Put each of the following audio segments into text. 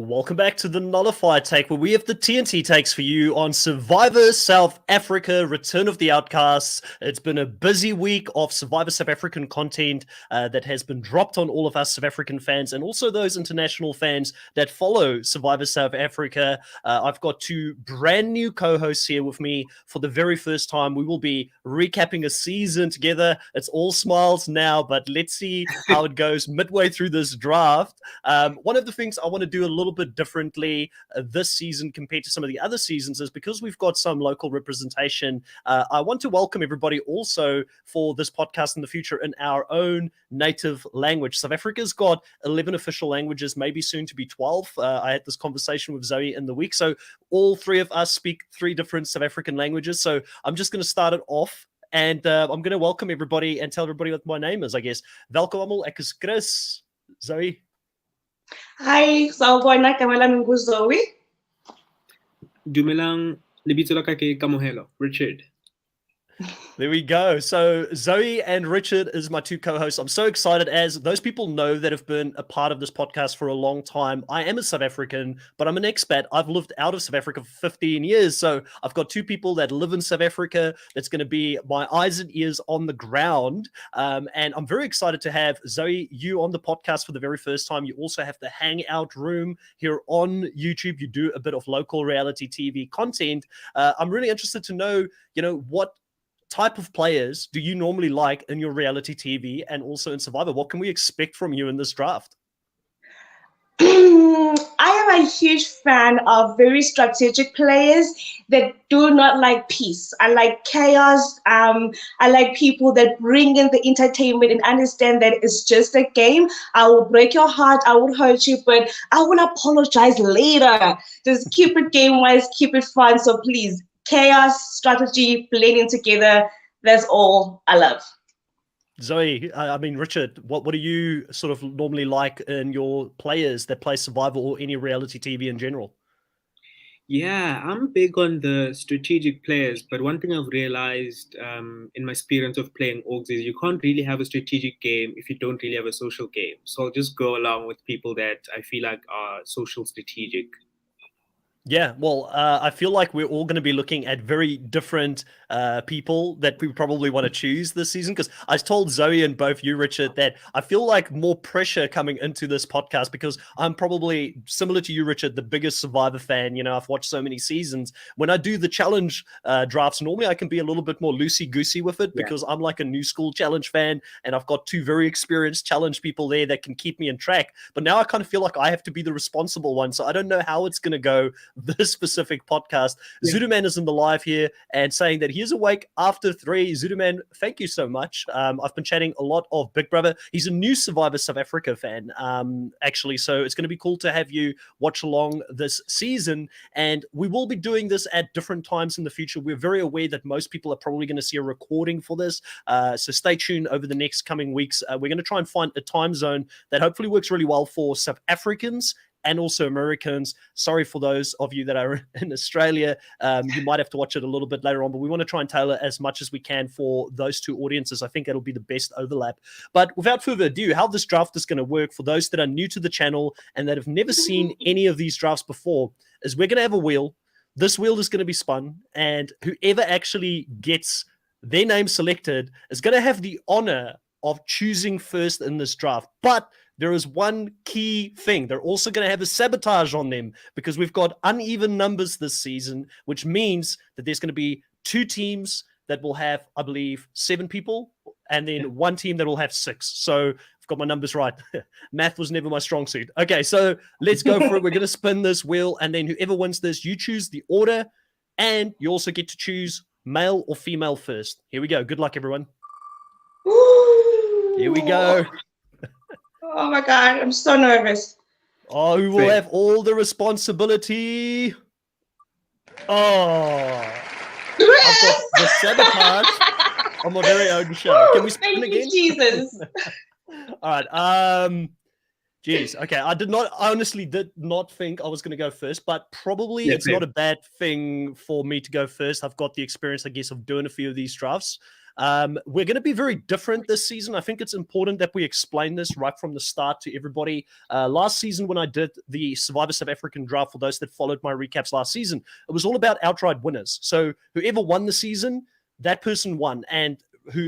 Welcome back to the Nullified take, where we have the TNT takes for you on Survivor South Africa, Return of the Outcasts. It's been a busy week of Survivor South African content that has been dropped on all of us South African fans and also those international fans that follow Survivor South Africa. I've got two brand new co-hosts here with me for the very first time. We will be recapping a season together. It's all smiles now, but let's see how it goes midway through this draft. One of the things I want to do a little bit differently this season compared to some of the other seasons is because we've got some local representation. I want to welcome everybody also for this podcast in the future in our own native language. South Africa's got 11 official languages, maybe soon to be 12. I had this conversation with Zoe in the week. So all three of us speak 3 different South African languages. So I'm just going to start it off. And I'm going to welcome everybody and tell everybody what my name is, I guess. Welkom allemaal, ek is Chris. Zoe. Hi, sawubona, igama lami nguZoe. Dumelang, lebitso la ka ke Kamohelo, Richard. There we go. So Zoe and Richard is my two co-hosts. I'm so excited, as those people know that have been a part of this podcast for a long time. I am a South African, but I'm an expat. I've lived out of South Africa for 15 years. So I've got two people that live in South Africa. That's going to be my eyes and ears on the ground. And I'm very excited to have Zoe, you on the podcast for the very first time. You also have the Hangout Room here on YouTube. You do a bit of local reality TV content. I'm really interested to know, what type of players do you normally like in your reality TV and also in Survivor? What can we expect from you in this draft? I am a huge fan of very strategic players that do not like peace. I like chaos. I like people that bring in the entertainment and understand that it's just a game. I will break your heart. I will hurt you, but I will apologize later. Just keep it game-wise, keep it fun. So please, chaos, strategy, blending together. That's all I love. Zoe, Richard, what do you sort of normally like in your players that play Survivor or any reality TV in general? Yeah, I'm big on the strategic players, but one thing I've realized in my experience of playing Orgs is you can't really have a strategic game if you don't really have a social game. So I'll just go along with people that I feel like are social strategic. Yeah, well, I feel like we're all going to be looking at very different people that we probably want to choose this season, because I told Zoe and both you, Richard, that I feel like more pressure coming into this podcast because I'm probably, similar to you, Richard, the biggest Survivor fan. I've watched so many seasons. When I do the challenge drafts, normally I can be a little bit more loosey-goosey with it because I'm like a new school challenge fan and I've got 2 very experienced challenge people there that can keep me in track. But now I kind of feel like I have to be the responsible one. So I don't know how it's going to go this specific podcast. Zuduman is in the live here and saying that he is awake after 3. Zuduman, thank you so much. I've been chatting a lot of Big Brother. He's a new Survivor South Africa fan, actually. So it's going to be cool to have you watch along this season. And we will be doing this at different times in the future. We're very aware that most people are probably going to see a recording for this. So stay tuned over the next coming weeks. We're going to try and find a time zone that hopefully works really well for South Africans and also Americans. Sorry for those of you that are in Australia. You might have to watch it a little bit later on, but we want to try and tailor as much as we can for those 2 audiences. I think it'll be the best overlap. But without further ado, how this draft is going to work for those that are new to the channel and that have never seen any of these drafts before is we're going to have a wheel. This wheel is going to be spun, and whoever actually gets their name selected is going to have the honor of choosing first in this draft. But there is one key thing. They're also going to have a sabotage on them because we've got uneven numbers this season, which means that there's going to be 2 teams that will have, I believe, 7 people, and then 1 team that will have 6. So I've got my numbers right. Math was never my strong suit. Okay, so let's go for it. We're going to spin this wheel, and then whoever wins this, you choose the order, and you also get to choose male or female first. Here we go. Good luck, everyone. Here we go. Oh my God, I'm so nervous. Oh, who will have all the responsibility? Oh, I've got the sabotage on my very own show. Can we spin again? Jesus. All right. Jeez. Okay. I honestly did not think I was going to go first, but probably Yeah, it's same. not a bad thing for me to go first. I've got the experience, I guess, of doing a few of these drafts. We're going to be very different this season. I think it's important that we explain this right from the start to everybody. Last season, when I did the Survivor South African draft, for those that followed my recaps last season, it was all about outright winners. So whoever won the season, that person won. And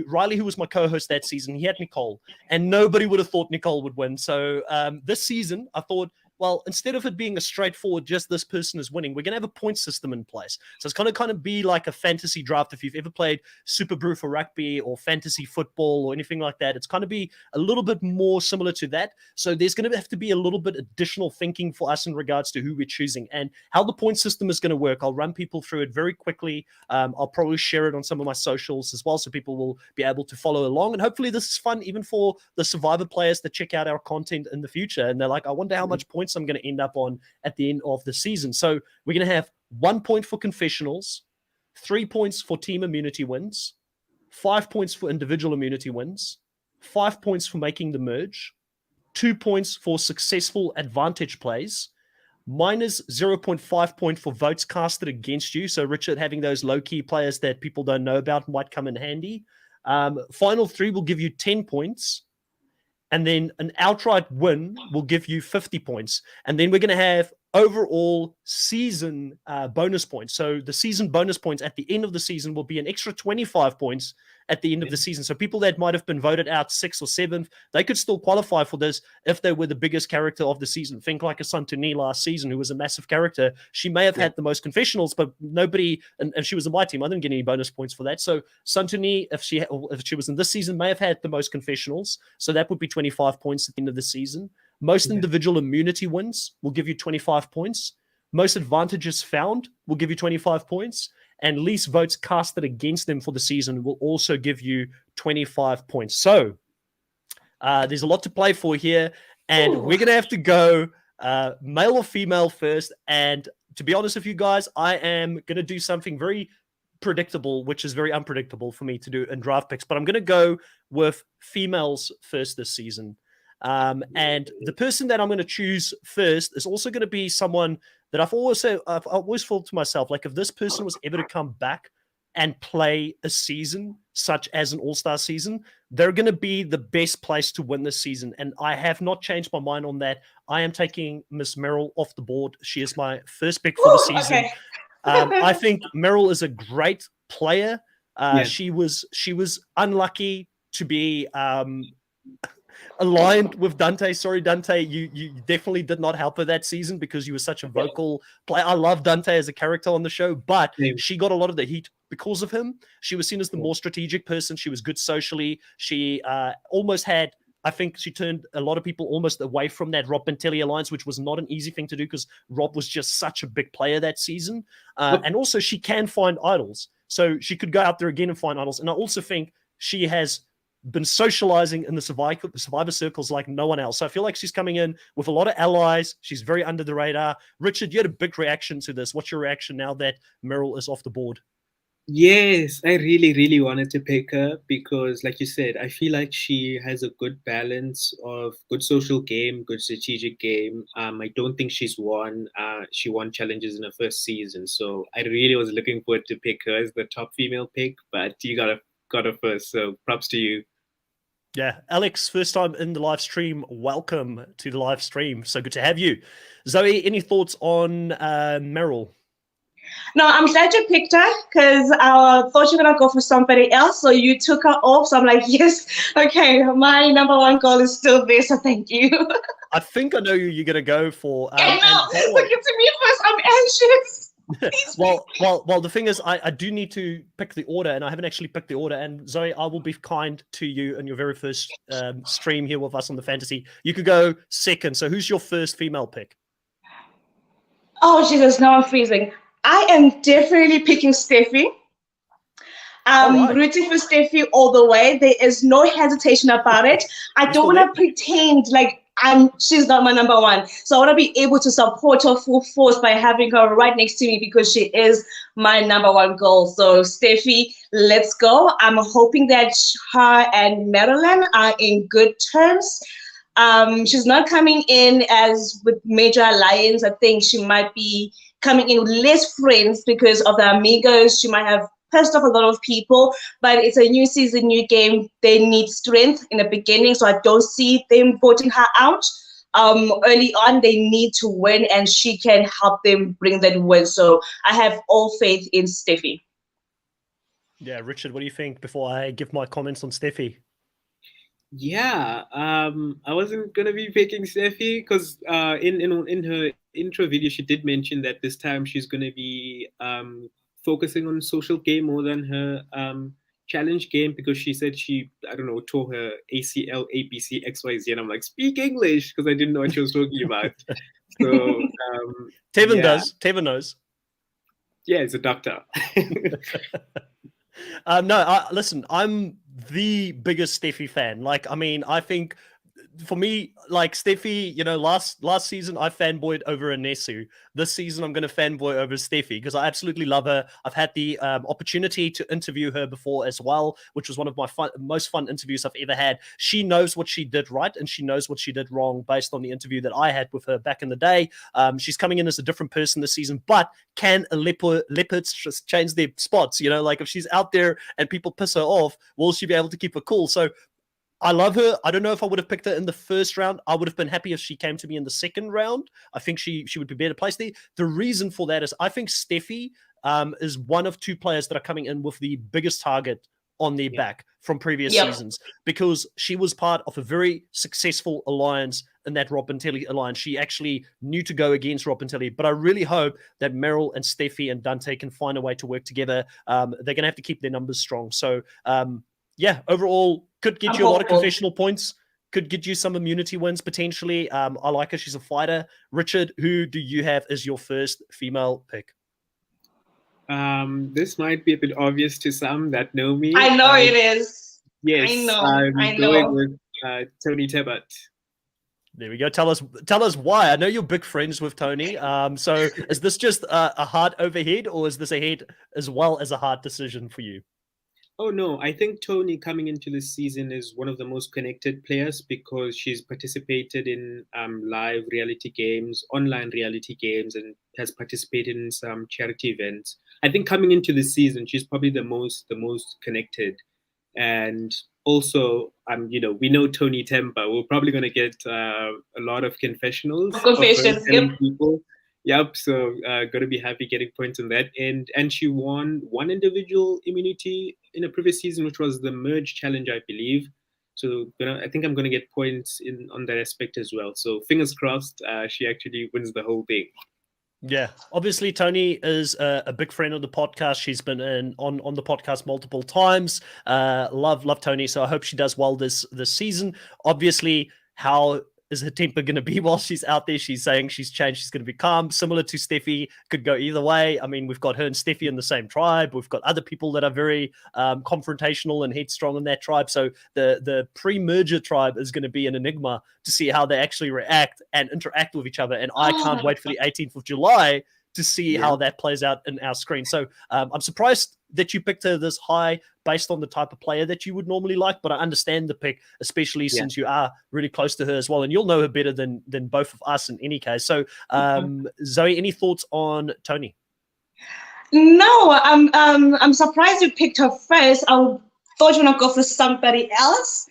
Riley, who was my co-host that season, he had Nicole, and nobody would have thought Nicole would win. So this season, I thought, well, instead of it being a straightforward, just this person is winning, we're going to have a point system in place. So it's going to kind of be like a fantasy draft. If you've ever played Super Brew for rugby or fantasy football or anything like that, it's going to be a little bit more similar to that. So there's going to have to be a little bit additional thinking for us in regards to who we're choosing and how the point system is going to work. I'll run people through it very quickly. I'll probably share it on some of my socials as well, so people will be able to follow along. And hopefully this is fun even for the Survivor players that check out our content in the future. And they're like, I wonder how much points I'm going to end up on at the end of the season. So we're going to have 1 point for confessionals, 3 points for team immunity wins, 5 points for individual immunity wins, 5 points for making the merge, 2 points for successful advantage plays, minus 0.5 point for votes casted against you. So Richard, having those low-key players that people don't know about might come in handy. Final 3 will give you 10 points. And then an outright win will give you 50 points. And then we're going to have overall season bonus points. So the season bonus points at the end of the season will be an extra 25 points at the end of the season. So people that might have been voted out 6th or 7th, they could still qualify for this if they were the biggest character of the season. Think like a Santuni last season, who was a massive character. She may have had the most confessionals, but nobody, and she was in my team, I didn't get any bonus points for that. So Santuni, if she was in this season, may have had the most confessionals. So that would be 25 points at the end of the season. Most individual immunity wins will give you 25 points. Most advantages found will give you 25 points. And least votes casted against them for the season will also give you 25 points. So there's a lot to play for here. And we're going to have to go male or female first. And to be honest with you guys, I am going to do something very predictable, which is very unpredictable for me to do in draft picks. But I'm going to go with females first this season. And the person that I'm going to choose first is also going to be someone that I've always thought to myself, like if this person was ever to come back and play a season such as an all-star season, they're going to be the best place to win this season. And I have not changed my mind on that. I am taking Miss Meryl off the board. She is my first pick for the season. Okay. I think Meryl is a great player. She was unlucky to be aligned with Dante. Sorry, Dante, you definitely did not help her that season because you were such a vocal player. I love Dante as a character on the show, but she got a lot of the heat because of him. She was seen as the more strategic person. She was good socially. She almost had, I think she turned a lot of people almost away from that Rob Bentelli alliance, which was not an easy thing to do because Rob was just such a big player that season. And also she can find idols. So she could go out there again and find idols. And I also think she has been socializing in the survivor circles like no one else. So I feel like she's coming in with a lot of allies. She's very under the radar. Richard, you had a big reaction to this. What's your reaction now that Meryl is off the board? Yes, I really, really wanted to pick her because, like you said, I feel like she has a good balance of good social game, good strategic game. I don't think she's won. She won challenges in her first season, so I really was looking forward to pick her as the top female pick. But you got her first, so props to you. Yeah, Alex, first time in the live stream. Welcome to the live stream. So good to have you. Zoe, any thoughts on Meryl? No, I'm glad you picked her because I thought you were going to go for somebody else. So you took her off. So I'm like, yes, okay, my number one goal is still there. So thank you. I think I know who you're going to go for. Look at me first. I'm anxious. Well, the thing is, I do need to pick the order, and I haven't actually picked the order. And Zoe, I will be kind to you in your very first stream here with us on the fantasy. You could go second. So who's your first female pick? Oh, Jesus, now I'm freezing. I am definitely picking Steffi. I'm rooting for Steffi all the way. There is no hesitation about it. I don't want to pretend like she's not my number one. So I want to be able to support her full force by having her right next to me because she is my number one goal. So Steffi, let's go. I'm hoping that her and Madeline are in good terms. She's not coming in as with major alliance. I think she might be coming in with less friends because of the amigos. She might have pissed off a lot of people, but it's a new season, new game. They need strength in the beginning, so I don't see them voting her out. Early on, they need to win, and she can help them bring that win. So I have all faith in Steffi. Yeah, Richard, what do you think before I give my comments on Steffi? Yeah, I wasn't gonna be picking Steffi because in her intro video she did mention that this time she's gonna be focusing on social game more than her challenge game, because she said she, I don't know, tore her ACL, ABC, XYZ, and I'm like, speak English, because I didn't know what she was talking about. So Tevin yeah. does. Tevin knows. Yeah, it's a doctor. No, listen, I'm the biggest Steffi fan. Like, I mean, I think for me, like Steffi, you know, last season I fanboyed over Anesu. This season I'm going to fanboy over Steffi because I absolutely love her. I've had the opportunity to interview her before as well, which was one of my most fun interviews I've ever had. She knows what she did right and she knows what she did wrong based on the interview that I had with her back in the day. She's coming in as a different person this season, but can leopards just change their spots? You know, like if she's out there and people piss her off, will she be able to keep her cool? So I love her. I don't know if I would have picked her in the first round. I would have been happy if she came to me in the second round. I think she would be better placed there. The reason for that is I think Steffi is one of two players that are coming in with the biggest target on their back from previous seasons, because she was part of a very successful alliance in that Rob Bentelli alliance. She actually knew to go against Rob Bentelli, but I really hope that Meryl and Steffi and Dante can find a way to work together. They're going to have to keep their numbers strong. So, yeah, overall, could get you a lot of confessional points, could get you some immunity wins potentially. I like her. She's a fighter. Richard, who do you have as your first female pick? This might be a bit obvious to some that know me. I know it is. Yes, I I'm know. going with Tony Tebbutt. There we go. Tell us why. I know you're big friends with Tony. So is this just a heart over head, or is this a head as well as a heart decision for you? Oh no, I think Tony coming into this season is one of the most connected players because she's participated in live reality games, online reality games, and has participated in some charity events. I think coming into this season, she's probably the most connected. And also, we know Tony Tempa. We're probably going to get a lot of confessionals of her telling people. Yep, so going to be happy getting points on that. And she won one individual immunity in a previous season, which was the merge challenge, I believe. So I think I'm going to get points on that aspect as well. So fingers crossed, she actually wins the whole thing. Yeah, obviously Tony is a big friend of the podcast. She's been on the podcast multiple times. Love Tony. So I hope she does well this season. Obviously, how is her temper going to be while she's out there? She's saying she's changed. She's going to be calm, similar to Steffi. Could go either way. I mean, we've got her and Steffi in the same tribe. We've got other people that are very confrontational and headstrong in that tribe. So the pre-merger tribe is going to be an enigma to see how they actually react and interact with each other. And I can't wait for the 18th of July to see how that plays out in our screen. So I'm surprised that you picked her this high based on the type of player that you would normally like, but I understand the pick, especially since you are really close to her as well, and you'll know her better than both of us in any case. So Zoe, any thoughts on Tony? No, I'm surprised you picked her first. I thought you were gonna go for somebody else.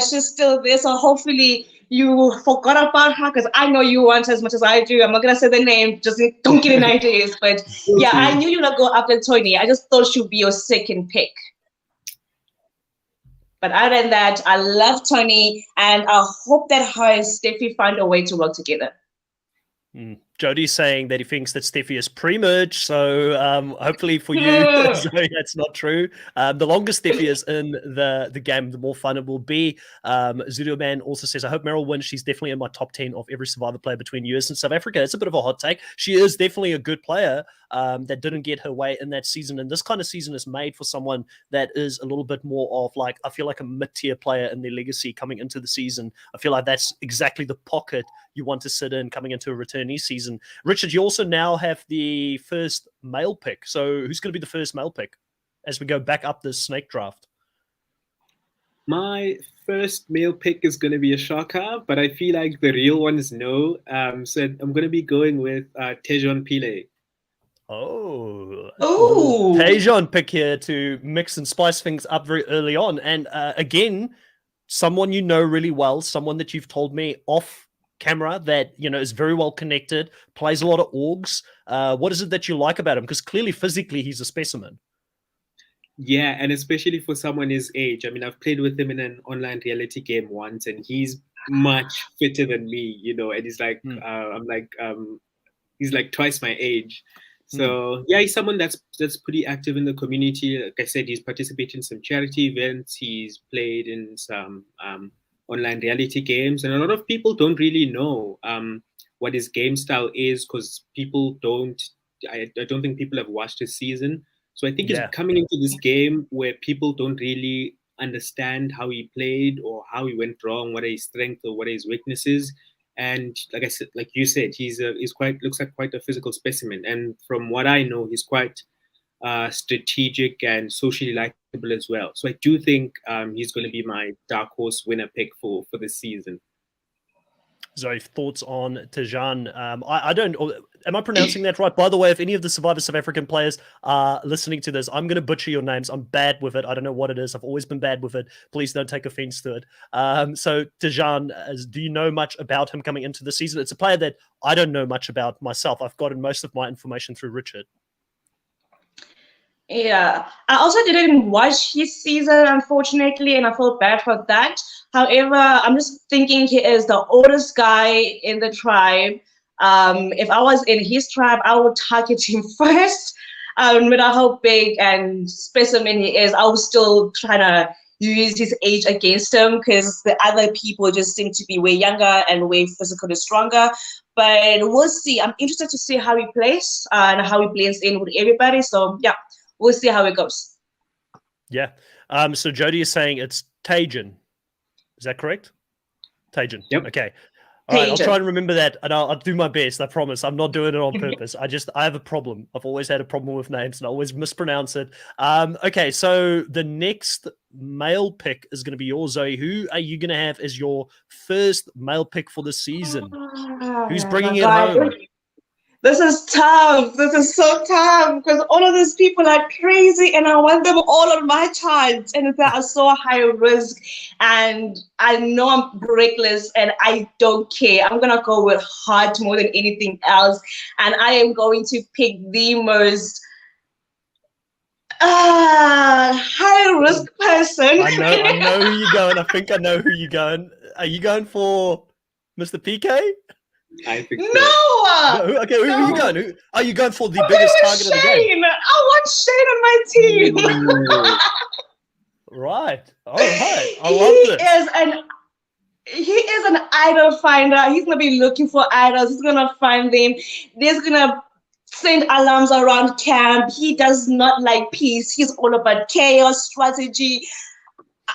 She's still there, so hopefully you forgot about her, because I know you want her as much as I do. I'm not gonna say the name, just don't get any ideas. But yeah, I knew you were gonna go after Tony. I just thought she'd be your second pick. But other than that, I love Tony, and I hope that her and Steffi find a way to work together. Jody's saying that he thinks that Steffi is pre-merge, so hopefully for you, Zoe, that's not true. The longer Steffi is in the game, the more fun it will be. Zudio Man also says, I hope Meryl wins. She's definitely in my top 10 of every Survivor player between US and South Africa. It's a bit of a hot take. She is definitely a good player that didn't get her way in that season. And this kind of season is made for someone that is a little bit more of like, I feel like a mid-tier player in their legacy coming into the season. I feel like that's exactly the pocket you want to sit in coming into a returnee season. Richard, you also now have the first male pick. So who's going to be the first male pick as we go back up this snake draft? My first male pick is going to be a shocker, but I feel like the real one is no. So I'm going to be going with Tejon Pile. Oh, little Ooh. Tejon pick here to mix and spice things up very early on. And again, someone you know really well, someone that you've told me off camera that is very well connected, plays a lot of orgs. What is it that you like about him? Because clearly, physically, he's a specimen. Yeah, and especially for someone his age. I mean, I've played with him in an online reality game once, and he's much fitter than me, and he's like, Hmm. he's like twice my age. Hmm. So yeah, he's someone that's pretty active in the community. Like I said, he's participated in some charity events. He's played in some online reality games, and a lot of people don't really know what his game style is because people don't. I don't think people have watched his season. So I think he's Yeah. coming into this game where people don't really understand how he played or how he went wrong, what are his strengths or what are his weaknesses. And like I said, like you said, he's quite looks like quite a physical specimen. And from what I know, he's quite strategic and socially likable as well. So I do think he's going to be my dark horse winner pick for this season. Zoe, thoughts on Tejan? I don't. Am I pronouncing that right? By the way, if any of the Survivor South African players are listening to this, I'm going to butcher your names. I'm bad with it. I don't know what it is. I've always been bad with it. Please don't take offense to it. So Tejan, do you know much about him coming into the season? It's a player that I don't know much about myself. I've gotten most of my information through Richard. Yeah, I also didn't watch his season, unfortunately, and I feel bad for that. However, I'm just thinking he is the oldest guy in the tribe. If I was in his tribe, I would target him first. No matter how big and specimen he is, I would still try to use his age against him because the other people just seem to be way younger and way physically stronger. But we'll see. I'm interested to see how he plays and how he blends in with everybody. So yeah, we'll see how it goes. Yeah. So Jody is saying it's Tejan. Is that correct? Tejan. Yep. Okay. All right, I'll Tajan. try and remember that, and I'll do my best. I promise. I'm not doing it on purpose. I have a problem. I've always had a problem with names, and I always mispronounce it. Okay, so the next male pick is going to be yours, Zoe. Who are you going to have as your first male pick for the season? Who's Oh bringing my it God. home? This is tough. This is so tough because all of these people are crazy and I want them all on my chart. And they are so high risk. And I know I'm reckless and I don't care. I'm going to go with heart more than anything else. And I am going to pick the most high risk person. I know who you're going. I think I know who you're going. Are you going for Mr. PK? I think so. No! Okay, who are you No. going? Who are you going for? The I'm biggest going with target of the game. Shane. I want Shane on my team. Right. All right. I love this. He is an idol finder. He's gonna be looking for idols. He's gonna find them. He's gonna send alarms around camp. He does not like peace. He's all about chaos, strategy.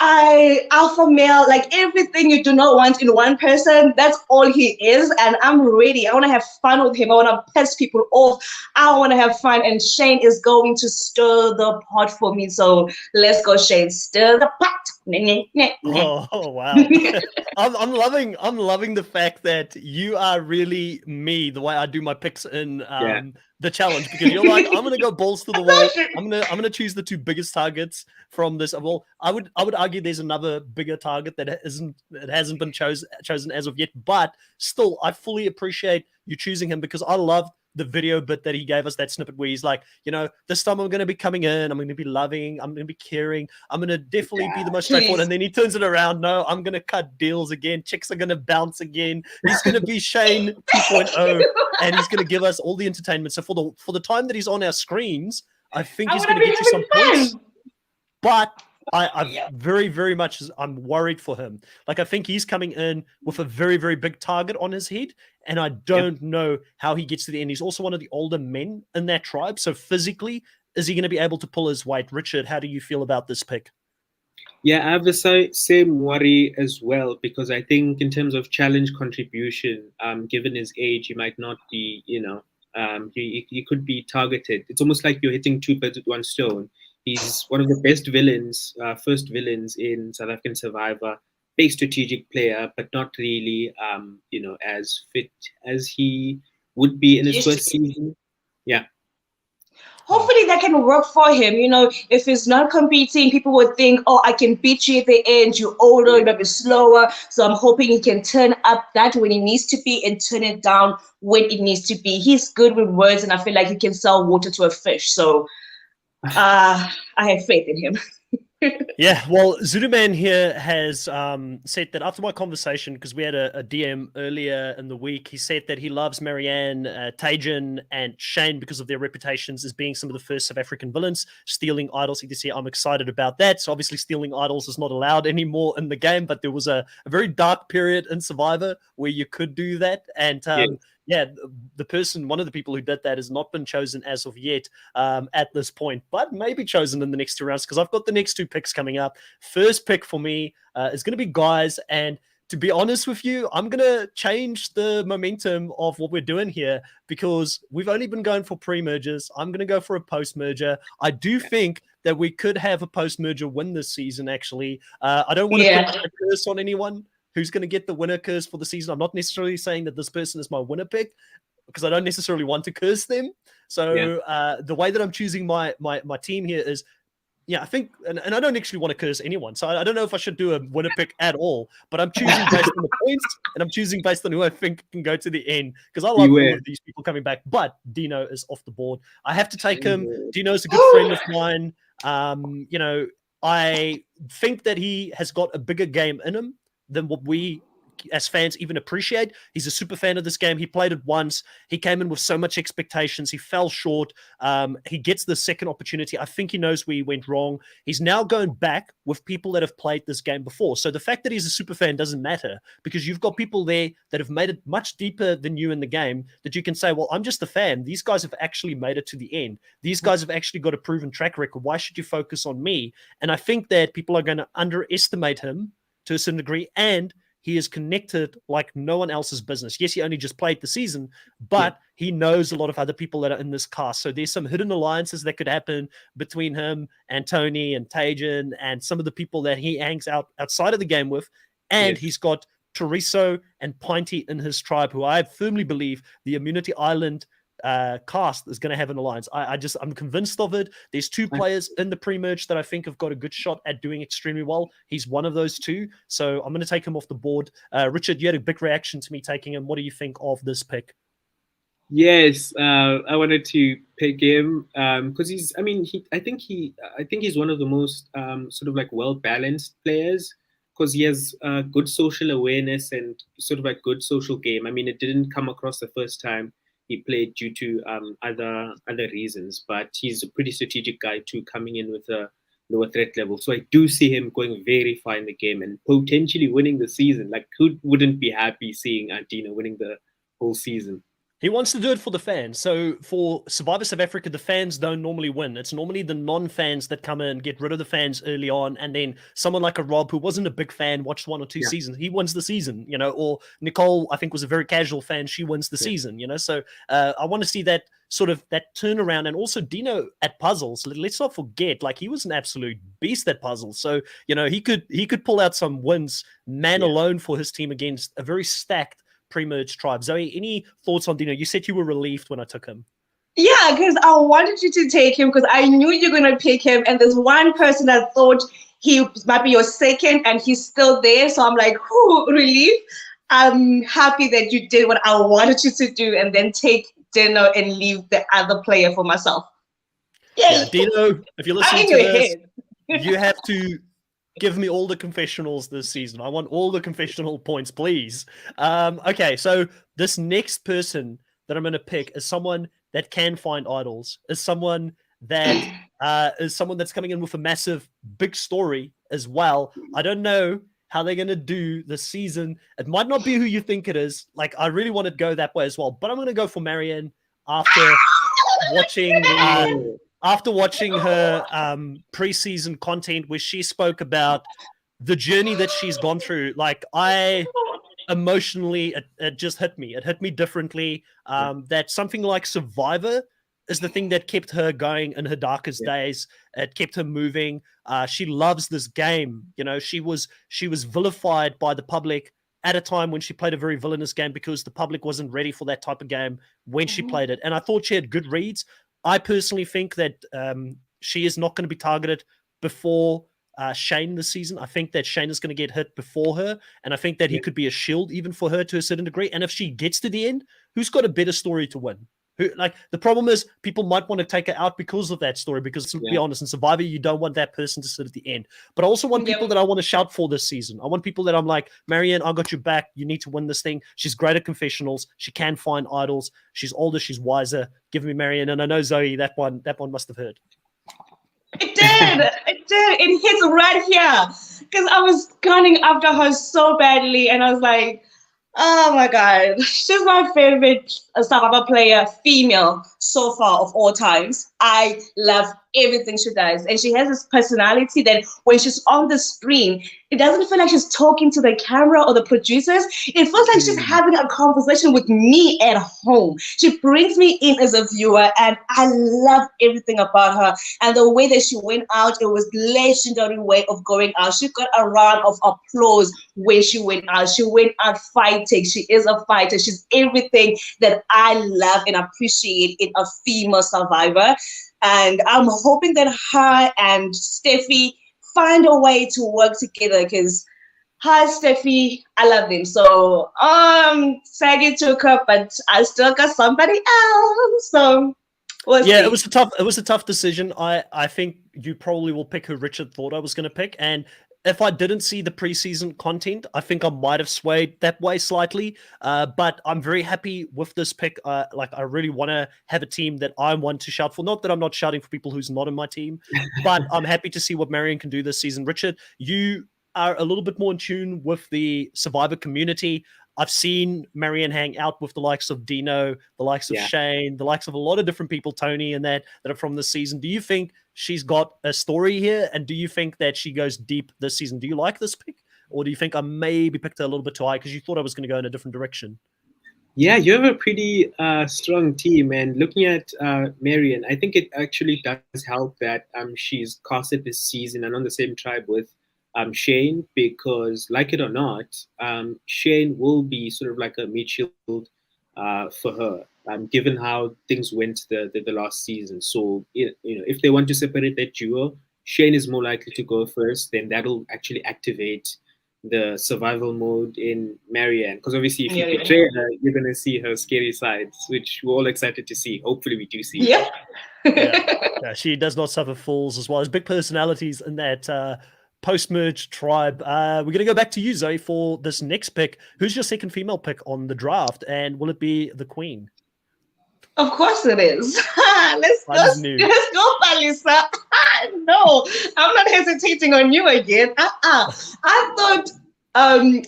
Alpha male, like everything you do not want in one person, that's all he is. And I'm ready. I want to have fun with him. I want to piss people off. I want to have fun. And Shane is going to stir the pot for me. So let's go, Shane. Stir the pot. Oh wow. I'm loving the fact that you are really me the way I do my picks in the challenge, because you're like, I'm gonna go balls to the wall. I'm gonna choose the two biggest targets from this. Well, I would argue there's another bigger target that hasn't been chosen as of yet, but still I fully appreciate you choosing him because I love the video bit that he gave us, that snippet where he's like, this time I'm going to be coming in, I'm going to be loving, I'm going to be caring, I'm going to definitely be the most straightforward. And then he turns it around. No, I'm going to cut deals again. Chicks are going to bounce again. He's going to be Shane 2.0 and he's going to give us all the entertainment. So for the time that he's on our screens, I think he's going to get you some points. But I very, very much, I'm worried for him. Like, I think he's coming in with a very, very big target on his head, and I don't know how he gets to the end. He's also one of the older men in that tribe, so physically, is he going to be able to pull his weight? Richard, how do you feel about this pick? Yeah, I have the same worry as well, because I think in terms of challenge contribution, given his age, he might not be, he could be targeted. It's almost like you're hitting two birds with one stone. He's one of the best villains, first villains in South African Survivor. Big strategic player, but not really, as fit as he would be in his Used to first be. season. Yeah, Hopefully that can work for him. If he's not competing, people would think, oh, I can beat you at the end. You're older, yeah, you're a bit slower. So I'm hoping he can turn up that when he needs to be and turn it down when it needs to be. He's good with words, and I feel like he can sell water to a fish. So I have faith in him. Yeah, well, Zuduman here has said that after my conversation, because we had a DM earlier in the week, he said that he loves Marianne, Tajan, and Shane because of their reputations as being some of the first South African villains, stealing idols. ETC, I'm excited about that. So obviously stealing idols is not allowed anymore in the game, but there was a very dark period in Survivor where you could do that. And yeah, yeah, one of the people who did that has not been chosen as of yet at this point, but maybe chosen in the next 2 rounds because I've got the next 2 picks coming up. First pick for me is going to be guys, and to be honest with you, I'm going to change the momentum of what we're doing here because we've only been going for pre-mergers. I'm going to go for a post-merger. I do think that we could have a post-merger win this season, actually. I don't want to Yeah. put a curse on anyone who's going to get the winner curse for the season. I'm not necessarily saying that this person is my winner pick because I don't necessarily want to curse them. So the way that I'm choosing my team here is, I think, and I don't actually want to curse anyone. So I don't know if I should do a winner pick at all, but I'm choosing based on the points and I'm choosing based on who I think can go to the end because I love all of these people coming back. But Dino is off the board. I have to take him. Dino is a good friend of mine. I think that he has got a bigger game in him than what we as fans even appreciate. He's a super fan of this game. He played it once. He came in with so much expectations. He fell short. He gets the second opportunity. I think he knows where he went wrong. He's now going back with people that have played this game before. So the fact that he's a super fan doesn't matter because you've got people there that have made it much deeper than you in the game that you can say, well, I'm just a fan. These guys have actually made it to the end. These guys have actually got a proven track record. Why should you focus on me? And I think that people are going to underestimate him to a certain degree, and he is connected like no one else's business. Yes, he only just played the season, but he knows a lot of other people that are in this cast. So there's some hidden alliances that could happen between him and Tony and Tajan and some of the people that he hangs out outside of the game with. And he's got Teriso and Pinty in his tribe, who I firmly believe the Immunity Island cast is going to have an alliance. I'm convinced of it. There's 2 players in the pre-merge that I think have got a good shot at doing extremely well. He's one of those 2, so I'm going to take him off the board. Richard, you had a big reaction to me taking him. What do you think of this pick? Yes, I wanted to pick him because I think he's one of the most sort of like well balanced players because he has good social awareness and sort of like good social game. I mean, it didn't come across the first time he played due to other reasons, but he's a pretty strategic guy too, coming in with a lower threat level. So I do see him going very far in the game and potentially winning the season. Like, who wouldn't be happy seeing Dino winning the whole season? He wants to do it for the fans. So for Survivor South Africa, the fans don't normally win. It's normally the non-fans that come in, get rid of the fans early on, and then someone like a Rob, who wasn't a big fan, watched 1 or 2 seasons, he wins the season, or Nicole, I think, was a very casual fan. She wins the season, So I want to see that sort of that turnaround. And also Dino at puzzles, let's not forget, like, he was an absolute beast at puzzles. So, he could pull out some wins alone for his team against a very stacked pre-merge tribe. Zoe, any thoughts on Dino? You said you were relieved when I took him. Yeah, because I wanted you to take him because I knew you're going to pick him. And there's one person that thought he might be your second and he's still there. So I'm like, relief. I'm happy that you did what I wanted you to do and then take Dino and leave the other player for myself. Yay. Yeah, Dino, if you're listening to this, you have to give me all the confessionals this season. I want all the confessional points, please. Okay, so this next person that I'm going to pick is someone that can find idols, is someone that is someone that's coming in with a massive, big story as well. I don't know how they're going to do this season. It might not be who you think it is. Like, I really want to go that way as well, but I'm going to go for Marianne after watching... after watching her preseason content where she spoke about the journey that she's gone through. Like, I emotionally, it just hit me. It hit me differently. That something like Survivor is the thing that kept her going in her darkest days. It kept her moving. She loves this game. You know, she was vilified by the public at a time when she played a very villainous game because the public wasn't ready for that type of game when she played it. And I thought she had good reads. I personally think that she is not going to be targeted before Shane this season. I think that Shane is going to get hit before her, and I think that he could be a shield even for her to a certain degree. And if she gets to the end, who's got a better story to win? Like, the problem is people might want to take her out because of that story, because to be honest, in Survivor, you don't want that person to sit at the end. But I also want people that I want to shout for this season. I want people that I'm like, Marianne, I got your back. You need to win this thing. She's great at confessionals. She can find idols. She's older. She's wiser. Give me Marianne. And I know Zoe, that one must have heard. It did. It hits right here. Because I was gunning after her so badly, and I was like, oh my God, she's my favorite Survivor player, female, so far of all times. I love everything she does. And she has this personality that when she's on the screen, it doesn't feel like she's talking to the camera or the producers. It feels like she's having a conversation with me at home. She brings me in as a viewer, and I love everything about her. And the way that she went out, it was legendary way of going out. She got a round of applause when she went out. She went out fighting. She is a fighter. She's everything that I love and appreciate in a female Survivor. And I'm hoping that her and Steffi find a way to work together, because her, Steffi, I love them. So Saggy took her, but I still got somebody else. So we'll see. It was a tough decision. I think you probably will pick who Richard thought I was going to pick, and if I didn't see the preseason content, I think I might have swayed that way slightly. But I'm very happy with this pick. Like, I really want to have a team that I want to shout for. Not that I'm not shouting for people who's not in my team, but I'm happy to see what Marion can do this season. Richard, you are a little bit more in tune with the Survivor community. I've seen Marianne hang out with the likes of Dino, the likes of Shane, the likes of a lot of different people, Tony, and that are from this season. Do you think she's got a story here? And do you think that she goes deep this season? Do you like this pick? Or do you think I maybe picked her a little bit too high because you thought I was going to go in a different direction? Yeah, you have a pretty strong team. And looking at Marianne, I think it actually does help that she's casted this season and on the same tribe with Shane, because like it or not, Shane will be sort of like a meat shield for her, given how things went the last season. So, if they want to separate that duo, Shane is more likely to go first. Then that'll actually activate the survival mode in Marianne. Because obviously, if you betray her, you're going to see her scary sides, which we're all excited to see. Hopefully, we do see. Yeah, she does not suffer fools as well as big personalities in that post-merge tribe. We're going to go back to you, Zoe, for this next pick. Who's your second female pick on the draft, and will it be the Queen? Of course it is. Let's go, Palisa. No, I'm not hesitating on you again. I thought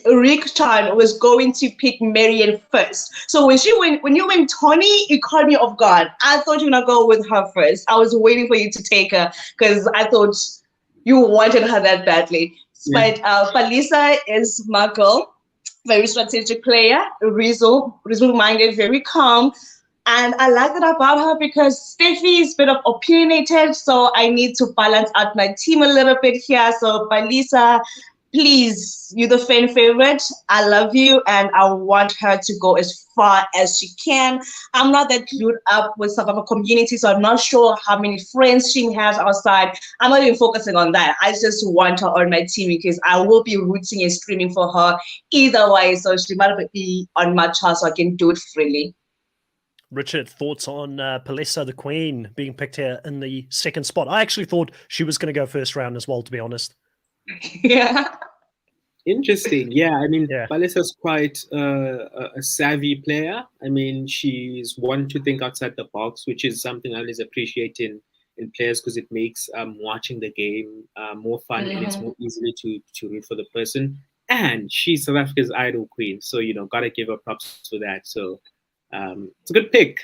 Rick Chan was going to pick Marianne first. So when you went Tony, it caught me off guard. I thought you were going to go with her first. I was waiting for you to take her because I thought you wanted her that badly. But Palisa is my girl, very strategic player, result-minded, very calm. And I like that about her because Steffi is a bit of opinionated, so I need to balance out my team a little bit here. So Palisa, please, you're the fan favorite. I love you, and I want her to go as far as she can. I'm not that glued up with Survivor community, so I'm not sure how many friends she has outside. I'm not even focusing on that. I just want her on my team because I will be rooting and screaming for her either way. So she might be on my chart so I can do it freely. Richard, thoughts on Palisa, the Queen, being picked here in the second spot? I actually thought she was going to go first round as well, to be honest. Yeah. Interesting. Yeah, I mean, Palisa's quite a savvy player. I mean, she's one to think outside the box, which is something I always appreciate in players because it makes watching the game more fun and it's more easily to root for the person. And she's South Africa's idol queen, so gotta give her props for that. So it's a good pick.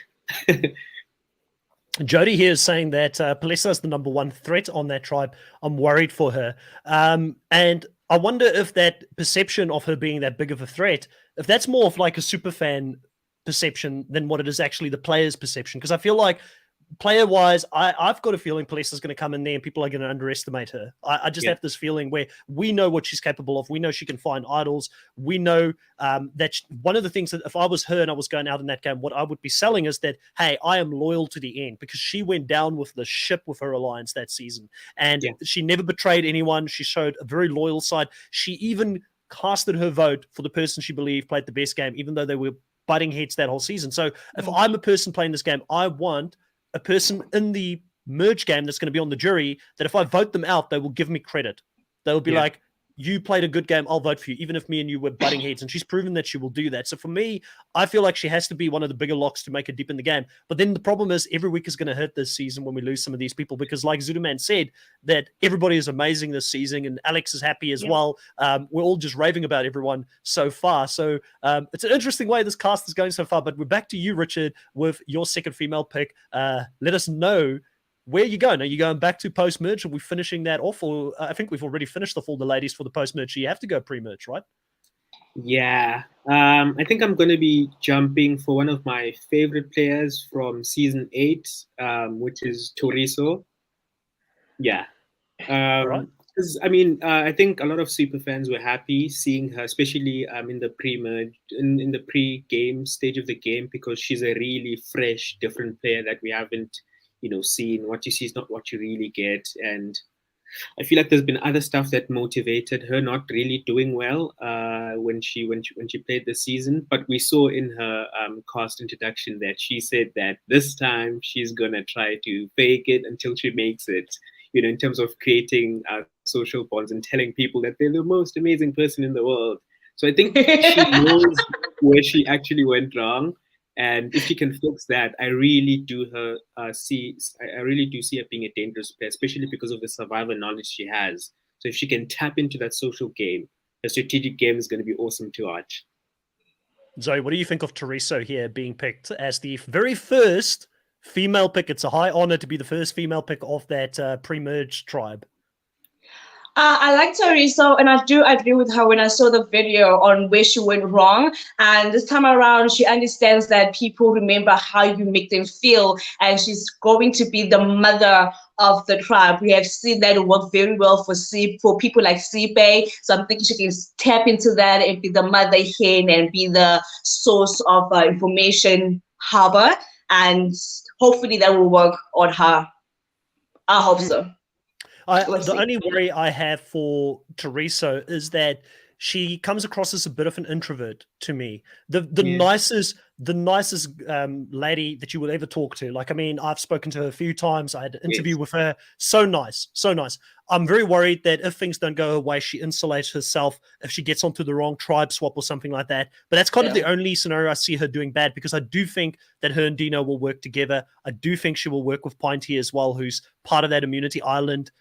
Jody here is saying that Palisa is the number one threat on that tribe. I'm worried for her. And I wonder if that perception of her being that big of a threat, if that's more of like a super fan perception than what it is actually the player's perception. Because I feel like player-wise, I've got a feeling Palestra's going to come in there and people are going to underestimate her. I just have this feeling where we know what she's capable of. We know she can find idols. We know that one of the things that if I was her and I was going out in that game, what I would be selling is that, hey, I am loyal to the end, because she went down with the ship with her alliance that season. And she never betrayed anyone. She showed a very loyal side. She even casted her vote for the person she believed played the best game, even though they were butting heads that whole season. So if I'm a person playing this game, I want a person in the merge game that's going to be on the jury that if I vote them out, they will give me credit. They'll be like, you played a good game, I'll vote for you, even if me and you were butting heads. And she's proven that she will do that. So for me, I feel like she has to be one of the bigger locks to make a dip in the game. But then the problem is every week is going to hurt this season when we lose some of these people, because like Zuderman said, that everybody is amazing this season and Alex is happy as well. We're all just raving about everyone so far. So it's an interesting way this cast is going so far. But we're back to you, Richard, with your second female pick. Let us know where you going. Are you going back to post-merge? Are we finishing that off? Or I think we've already finished off all the ladies for the post-merge. So you have to go pre-merge, right? Yeah. I think I'm going to be jumping for one of my favorite players from season 8, which is Toriso. Yeah. All right. I mean, I think a lot of super fans were happy seeing her, especially in the pre-merge, in the pre-game stage of the game, because she's a really fresh, different player that we haven't, seen. What you see is not what you really get. And I feel like there's been other stuff that motivated her not really doing well when she played this season. But we saw in her cast introduction that she said that this time she's gonna try to fake it until she makes it. In terms of creating social bonds and telling people that they're the most amazing person in the world. So I think she knows where she actually went wrong. And if she can fix that, I really do see her being a dangerous player, especially because of the survivor knowledge she has. So if she can tap into that social game, the strategic game is going to be awesome to watch. Zoe, what do you think of Toriso here being picked as the very first female pick? It's a high honor to be the first female pick of that pre-merge tribe. I like Toriso, and I do agree with her when I saw the video on where she went wrong. And this time around, she understands that people remember how you make them feel, and she's going to be the mother of the tribe. We have seen that work very well for people like Sipe. So I'm thinking she can tap into that and be the mother hen and be the source of information harbor. And hopefully that will work on her. I hope so. The only worry I have for Toriso is that she comes across as a bit of an introvert to me. The nicest lady that you would ever talk to. Like, I mean, I've spoken to her a few times. I had an interview with her. So nice, so nice. I'm very worried that if things don't go her way, she insulates herself if she gets onto the wrong tribe swap or something like that. But that's kind of the only scenario I see her doing bad, because I do think that her and Dino will work together. I do think she will work with Pinty as well, who's part of that immunity island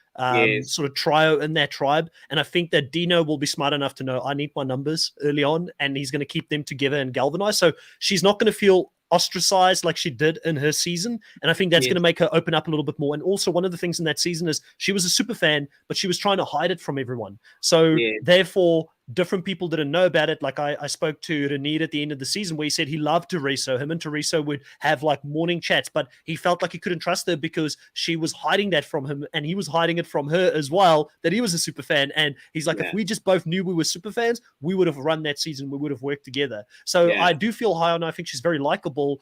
sort of trio in that tribe. And I think that Dino will be smart enough to know I need my numbers early on, and he's going to keep them together and galvanize. So she's not going to feel ostracized like she did in her season, and I think that's going to make her open up a little bit more. And also, one of the things in that season is she was a super fan, but she was trying to hide it from everyone. So therefore, different people didn't know about it. Like I spoke to Renier at the end of the season where he said he loved Toriso. Him and Toriso would have like morning chats, but he felt like he couldn't trust her because she was hiding that from him, and he was hiding it from her as well, that he was a super fan. And he's like, if we just both knew we were super fans, we would have run that season. We would have worked together. So I do feel high on her. I think she's very likable.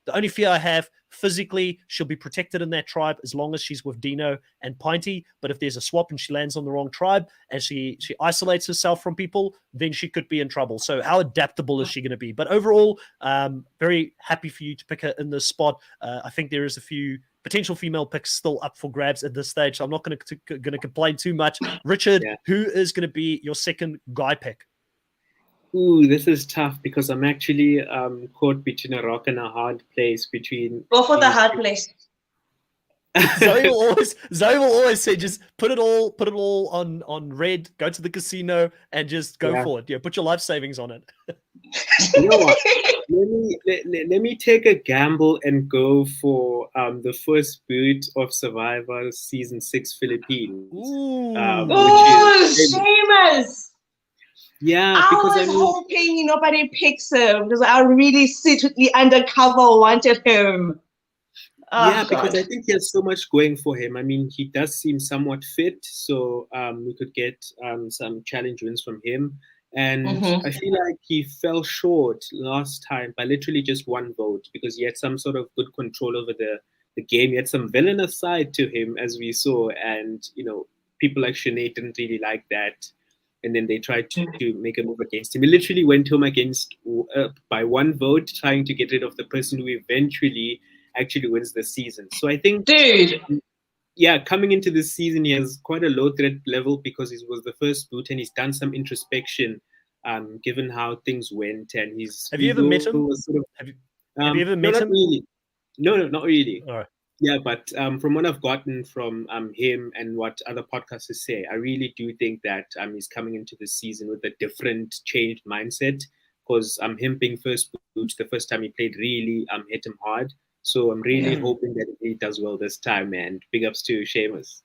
The only fear I have, physically, she'll be protected in that tribe as long as she's with Dino and Pinty. But if there's a swap and she lands on the wrong tribe and she isolates herself from people, then she could be in trouble. So how adaptable is she going to be? But overall, very happy for you to pick her in this spot. I think there is a few potential female picks still up for grabs at this stage. So I'm not going to complain too much. Richard, who is going to be your second guy pick? Ooh, this is tough because I'm actually caught between a rock and a hard place. Go for the hard place. Zoe will always say, just put it all on red, go to the casino and just go for it. Yeah, put your life savings on it. You know what? Let me take a gamble and go for the first boot of Survivor Season 6 Philippines. Seamus! Yeah, because I was hoping nobody picks him because I really secretly undercover wanted him. Yeah, Oh because God. I think he has so much going for him. I mean, he does seem somewhat fit, so we could get some challenge wins from him. And I Mm-hmm. feel like he fell short last time by literally just one vote because he had some sort of good control over the game. He had some villainous side to him, as we saw, and people like Sinead didn't really like that. And then they tried to make a move against him. He literally went home against by one vote, trying to get rid of the person who eventually actually wins the season. So I think, Dude. yeah, coming into this season, he has quite a low threat level because he was the first boot and he's done some introspection, given how things went, and his Have you ever met ego him? was sort of, Have you have you ever no, met not him? really. No, no, not really. All right. Yeah, but from what I've gotten from him and what other podcasters say, I really do think that he's coming into the season with a different, changed mindset. Because him being first boot, the first time he played really hit him hard. So I'm really Mm. hoping that he does well this time. And big ups to Seamus.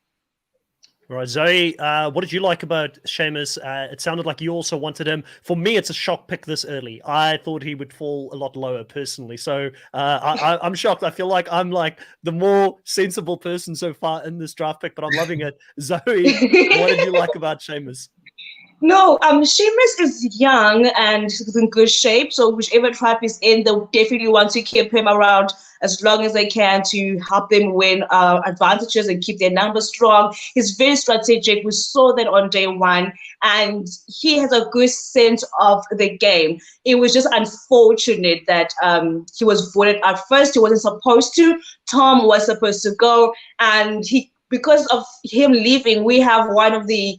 All right, Zoe, what did you like about Seamus? It sounded like you also wanted him. For me, it's a shock pick this early. I thought he would fall a lot lower personally. So I'm shocked. I feel like I'm like the more sensible person so far in this draft pick, but I'm loving it. Zoe, what did you like about Seamus? No, Seamus is young and he's in good shape. So whichever tribe he's in, they'll definitely want to keep him around as long as they can to help them win advantages and keep their numbers strong. He's very strategic. We saw that on day one, and he has a good sense of the game. It was just unfortunate that he was voted out first. He wasn't supposed to. Tom was supposed to go, and because of him leaving, we have one of the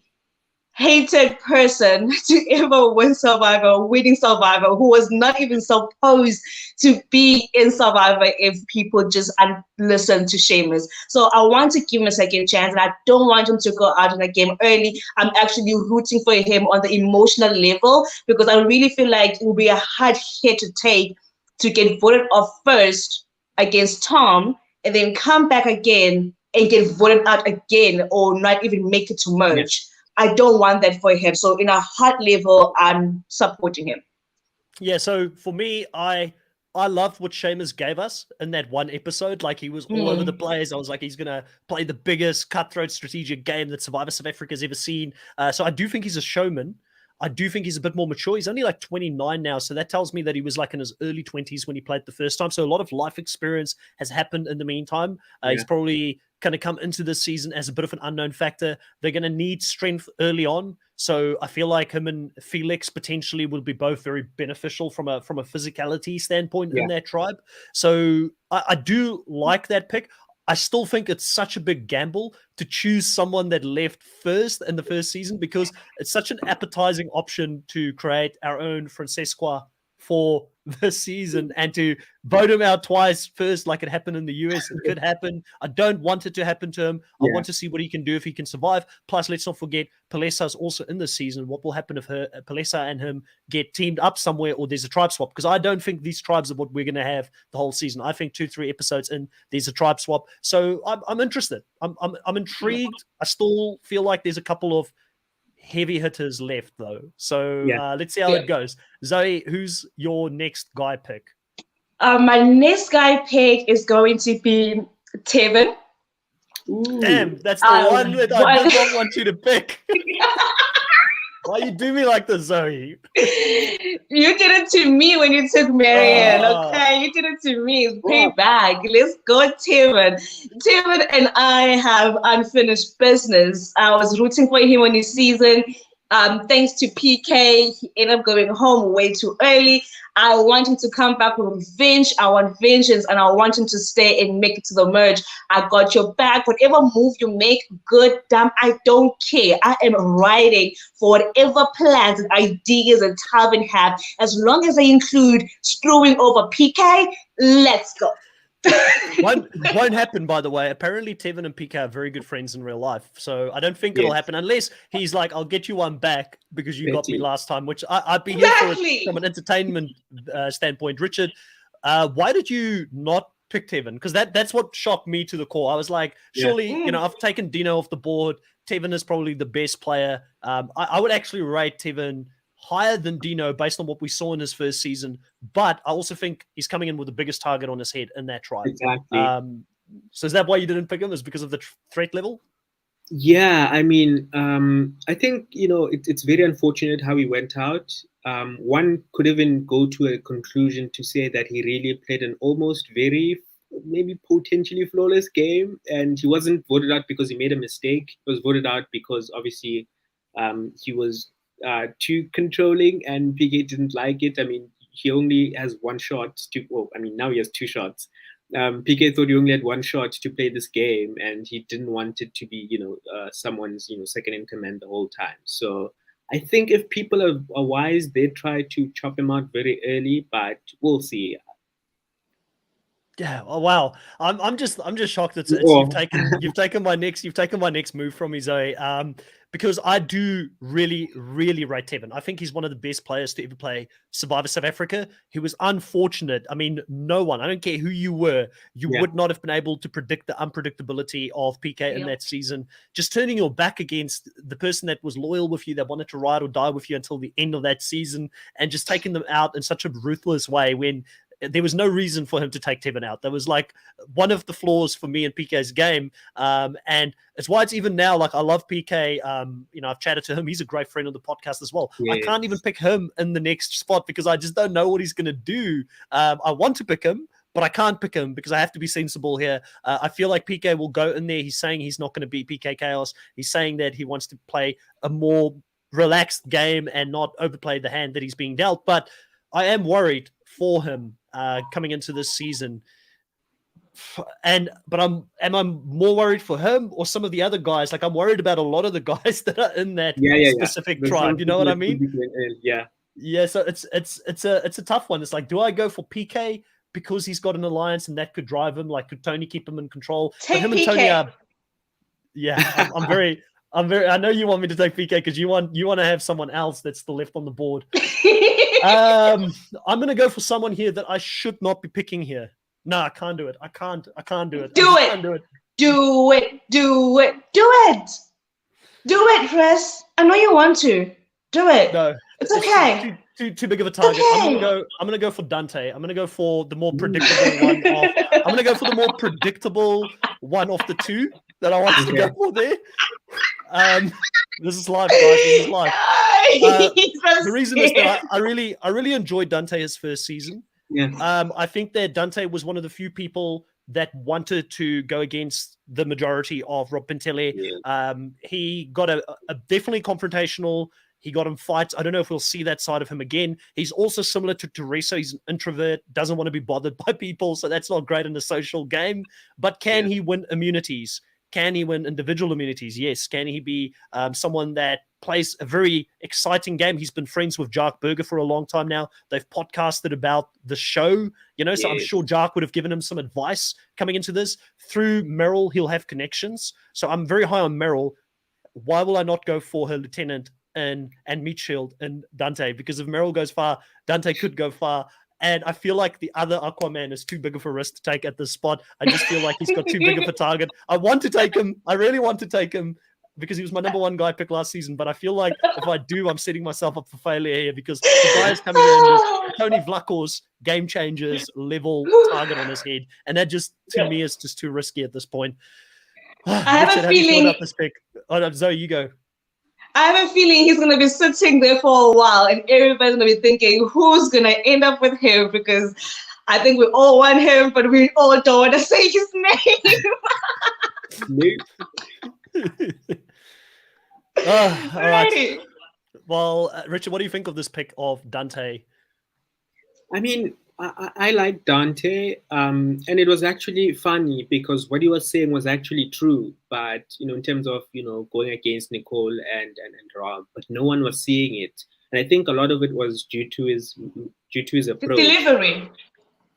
hated person to ever win Survivor, winning Survivor, who was not even supposed to be in Survivor if people just listen to Seamus. So I want to give him a second chance, and I don't want him to go out in the game early. I'm actually rooting for him on the emotional level because I really feel like it will be a hard hit to take to get voted off first against Tom and then come back again and get voted out again or not even make it to Yeah. merge. I don't want that for him. So in a heart level, I'm supporting him. Yeah, so for me, I loved what Seamus gave us in that one episode. Like he was all over the place. I was like, he's gonna play the biggest cutthroat strategic game that Survivor South Africa's ever seen. So I do think he's a showman. I do think he's a bit more mature. He's only like 29 now, so that tells me that he was like in his early 20s when he played the first time. So a lot of life experience has happened in the meantime. He's probably going to come into this season as a bit of an unknown factor. They're going to need strength early on. So I feel like him and Felix potentially will be both very beneficial from a physicality standpoint in that tribe. So I do like that pick. I still think it's such a big gamble to choose someone that left first in the first season because it's such an appetizing option to create our own Francesca for the season and to vote him out twice first, like it happened in the US. It could happen. I don't want it to happen to him. I want to see what he can do if he can survive. Plus, let's not forget, Palesa's also in this season. What will happen if Palesa and him get teamed up somewhere or there's a tribe swap? Because I don't think these tribes are what we're going to have the whole season. I think 2-3 episodes in, there's a tribe swap. So I'm interested. I'm intrigued. I still feel like there's a couple of heavy hitters left though. So let's see how it goes. Zoe, who's your next guy pick? My next guy pick is going to be Tevin. Damn, that's the one that I did not want you to pick. Why you do me like this, Zoe? You did it to me when you took Marianne, okay? You did it to me. Payback. Let's go, Tevin. Tevin and I have unfinished business. I was rooting for him on his season. Thanks to PK, he ended up going home way too early. I want him to come back with revenge. I want vengeance, and I want him to stay and make it to the merge. I got your back. Whatever move you make, good, damn, I don't care. I am riding for whatever plans and ideas that Talvin have. As long as they include screwing over PK, let's go. won't happen, by the way. Apparently Tevin and PK are very good friends in real life, so I don't think it'll happen unless he's like, I'll get you one back because you got me last time, which I'd be here for it from an entertainment standpoint. Richard, why did you not pick Tevin? Because that's what shocked me to the core. I was like, surely I've taken Dino off the board. Tevin is probably the best player. I would actually rate Tevin higher than Dino based on what we saw in his first season, but I also think he's coming in with the biggest target on his head in that tribe. Exactly. So is that why you didn't pick him? Is because of the threat level? Yeah, I mean, I think it's very unfortunate how he went out. One could even go to a conclusion to say that he really played an almost very, maybe potentially flawless game, and he wasn't voted out because he made a mistake. He was voted out because obviously he was too controlling, and PK didn't like it. I mean, he only has one shot to. Well, I mean, now he has two shots. PK thought he only had one shot to play this game, and he didn't want it to be, someone's, second in command the whole time. So I think if people are wise, they try to chop him out very early, but we'll see. Yeah. Oh wow. I'm just shocked. It's Oh. you've taken my next move from me, Zoe. Because I do really, really rate Tevin. I think he's one of the best players to ever play Survivor South Africa. He was unfortunate. I mean, no one, I don't care who you were, you would not have been able to predict the unpredictability of PK in that season. Just turning your back against the person that was loyal with you, that wanted to ride or die with you until the end of that season, and just taking them out in such a ruthless way when there was no reason for him to take Tevin out. That was like one of the flaws for me in PK's game. And it's why it's even now, like, I love PK. I've chatted to him. He's a great friend on the podcast as well. Yes. I can't even pick him in the next spot because I just don't know what he's going to do. I want to pick him, but I can't pick him because I have to be sensible here. I feel like PK will go in there. He's saying he's not going to beat PK Chaos. He's saying that he wants to play a more relaxed game and not overplay the hand that he's being dealt. But I am worried for him coming into this season. But am I more worried for him or some of the other guys? Like, I'm worried about a lot of the guys that are in that specific tribe. You know what I mean? Yeah. So it's a tough one. It's like, do I go for PK because he's got an alliance and that could drive him? Like, could Tony keep him in control? Take him PK. And Tony are, I'm very. I know you want me to take PK because you want to have someone else that's still left on the board. I'm gonna go for someone here that I should not be picking here. No, I can't do it. I can't do it. Do it, Chris. I know you want to. Do it. No, it's okay. Too big of a target. Okay. I'm gonna go for Dante. I'm gonna go for the more predictable one. I'm gonna go for the more predictable one of the two that I want to go for there. This is live, guys. This is live. The reason is that I really enjoyed Dante his first season. Yeah. I think that Dante was one of the few people that wanted to go against the majority of Rob Pentele. Yeah. He got a definitely confrontational. He got him fights. I don't know if we'll see that side of him again. He's also similar to Teresa. He's an introvert, doesn't want to be bothered by people, so that's not great in a social game. But can he win immunities? Can he win individual immunities? Yes. Can he be someone that plays a very exciting game? He's been friends with Jark Berger for a long time now. They've podcasted about the show, so I'm sure Jark would have given him some advice coming into this. Through Meryl, he'll have connections. So I'm very high on Meryl. Why will I not go for her lieutenant and Meatshield and Dante? Because if Meryl goes far, Dante could go far. And I feel like the other Aquaman is too big of a risk to take at this spot. I just feel like he's got too big of a target. I want to take him. I really want to take him because he was my number one guy pick last season. But I feel like if I do, I'm setting myself up for failure here because the guy is coming in with Tony Vlachos game changers level target on his head. And that just, to me, is just too risky at this point. I have Richard, a feeling. About this pick? Oh, no, Zoe, you go. I have a feeling he's going to be sitting there for a while and everybody's going to be thinking, who's going to end up with him? Because I think we all want him, but we all don't want to say his name. All right. Well, Richard, what do you think of this pick of Dante? I mean, I like Dante, and it was actually funny because what he was saying was actually true. But in terms of going against Nicole and Rob, but no one was seeing it, and I think a lot of it was due to his approach. The delivery.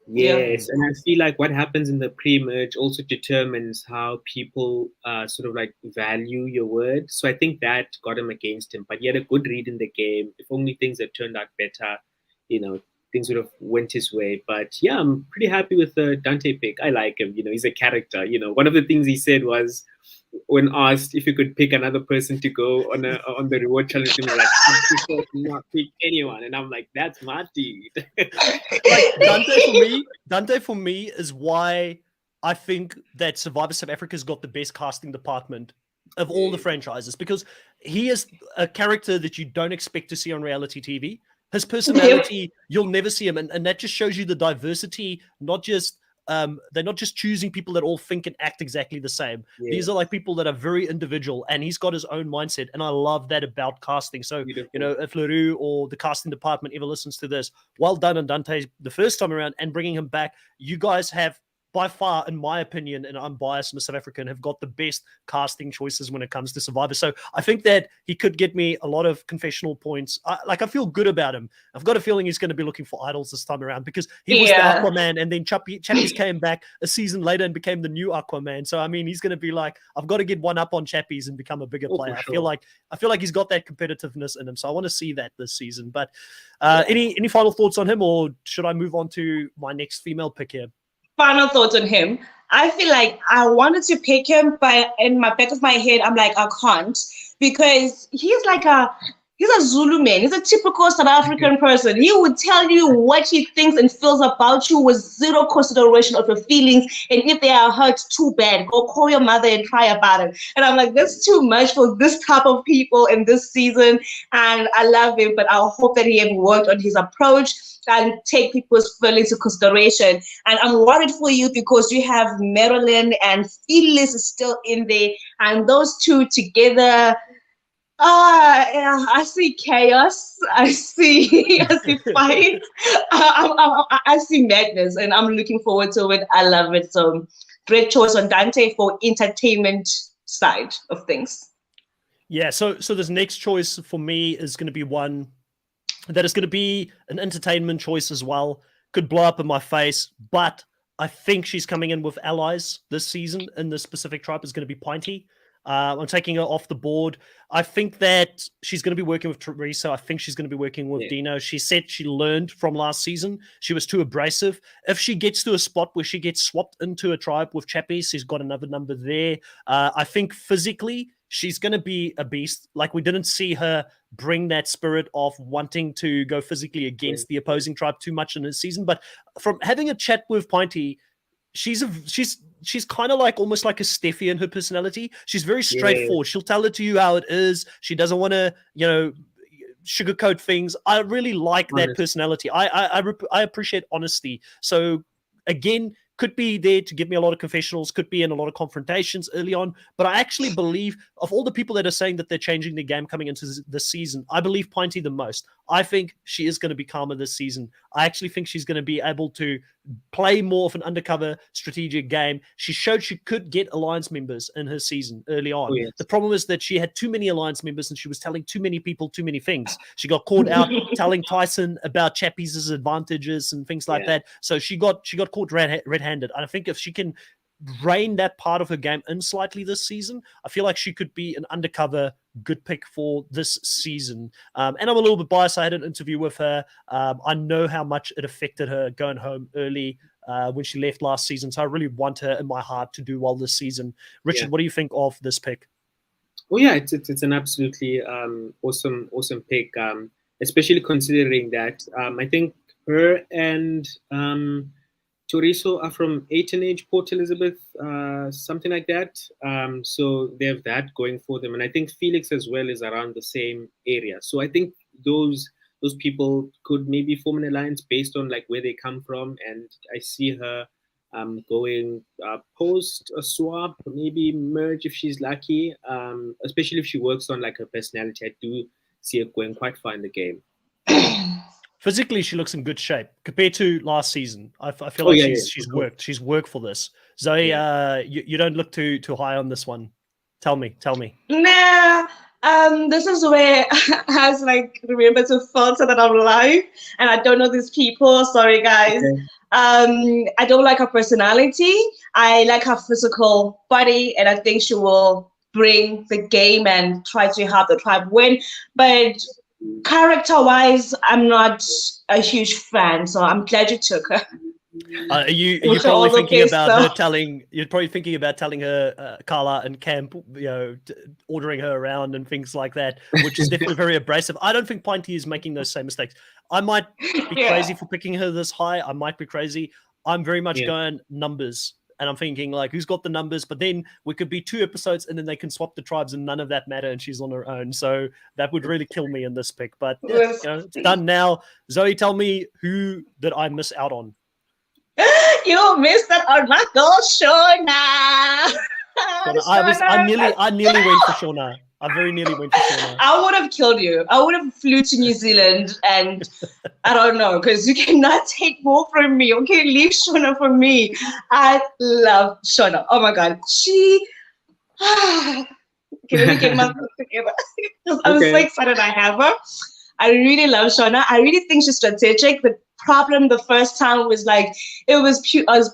Yes, and I feel like what happens in the pre-merge also determines how people sort of like value your word. So I think that got him against him. But he had a good read in the game. If only things had turned out better, things would have went his way. But yeah, I'm pretty happy with the Dante pick. I like him. He's a character. One of the things he said was when asked if he could pick another person to go on the reward challenge, he was like, I prefer to not pick anyone. And I'm like, that's my dude. Like Dante for me is why I think that Survivor South Africa's got the best casting department of all the franchises because he is a character that you don't expect to see on reality TV. His personality, you'll never see him. And that just shows you the diversity, not just they're not just choosing people that all think and act exactly the same. These are like people that are very individual, and he's got his own mindset. And I love that about casting. So, Beautiful. you know, if Leroux or the casting department ever listens to this, well done on Dante the first time around and bringing him back. You guys have, by far, in my opinion, and I'm biased, I'm a South African, have got the best casting choices when it comes to Survivor. So I think that he could get me a lot of confessional points. I feel good about him. I've got a feeling he's going to be looking for idols this time around because he was the Aquaman, and then Chappies came back a season later and became the new Aquaman. So I mean, he's going to be like, I've got to get one up on Chappies and become a bigger player. Sure. I feel like he's got that competitiveness in him. So I want to see that this season. But any final thoughts on him, or should I move on to my next female pick here? Final thoughts on him. I feel like I wanted to pick him, but in my back of my head, I'm like, I can't, because he's a Zulu man. He's a typical South African person. He would tell you what he thinks and feels about you with zero consideration of your feelings. And if they are hurt, too bad. Go call your mother and cry about it. And I'm like, that's too much for this type of people in this season. And I love him, but I hope that he has worked on his approach and take people's feelings into consideration. And I'm worried for you because you have Marilyn and Phyllis is still in there. And those two together, I see chaos. I see fight. I see madness, and I'm looking forward to it. I love it. So great choice on Dante for entertainment side of things. Yeah. So this next choice for me is going to be one that is going to be an entertainment choice as well. Could blow up in my face, but I think she's coming in with allies this season in this specific tribe is going to be Pinty. I'm taking her off the board. I think that she's going to be working with Teresa. I think she's going to be working with Dino. She said she learned from last season. She was too abrasive. If she gets to a spot where she gets swapped into a tribe with Chappies, she's got another number there. I think physically, she's going to be a beast. Like, we didn't see her bring that spirit of wanting to go physically against the opposing tribe too much in this season. But from having a chat with Pinty, she's kind of like almost like a Steffi in her personality. She's very straightforward. She'll tell it to you how it is. She doesn't want to, sugarcoat things. I really like that personality. I appreciate honesty. So again, could be there to give me a lot of confessionals, could be in a lot of confrontations early on. But I actually believe, of all the people that are saying that they're changing the game coming into this season, I believe Pinty the most. I think she is going to be calmer this season. I actually think she's going to be able to play more of an undercover strategic game. She showed she could get alliance members in her season early on. The problem is that she had too many alliance members and she was telling too many people too many things. She got caught out telling Tyson about Chappies' advantages and things like that. So she got caught red-handed. And I think if she can rein that part of her game in slightly this season, I feel like she could be an undercover good pick for this season. And I'm a little bit biased. I had an interview with her. I know how much it affected her going home early when she left last season. So I really want her in my heart to do well this season. Richard, what do you think of this pick? Well, yeah, it's an absolutely awesome pick, especially considering that I think her and Chorizo are from 18 age Port Elizabeth, something like that. So they have that going for them. And I think Felix as well is around the same area. So I think those people could maybe form an alliance based on like where they come from. And I see her going post a swap, maybe merge if she's lucky, especially if she works on like her personality. I do see her going quite far in the game. Physically, she looks in good shape compared to last season. I feel like she's worked for this. Zoe, you don't look too high on this one. Tell me. Nah, this is where I was like, remember to filter that I'm live, and I don't know these people. Sorry, guys. Okay. I don't like her personality. I like her physical body, and I think she will bring the game and try to have the tribe win. But character-wise, I'm not a huge fan, so I'm glad you took her. You're probably thinking about telling her Carla and Camp, ordering her around and things like that, which is definitely very abrasive. I don't think Pinty is making those same mistakes. I might be crazy for picking her this high. I might be crazy. I'm very much going numbers. and I'm thinking like, who's got the numbers? But then we could be 2 episodes, and then they can swap the tribes, and none of that matter, and she's on her own. So that would really kill me in this pick. But it's done now. Zoe, tell me, who did I miss out on? You missed that on my girl, Shauna. I nearly went for Shauna. I very nearly went for Shauna. I would have killed you. I would have flew to New Zealand, and I don't know, because you cannot take more from me. Okay, leave Shauna for me. I love Shauna. Oh my God, she. Okay, let me get myself together. I'm so excited I have her. I really love Shauna. I really think she's strategic. The problem the first time was like, it was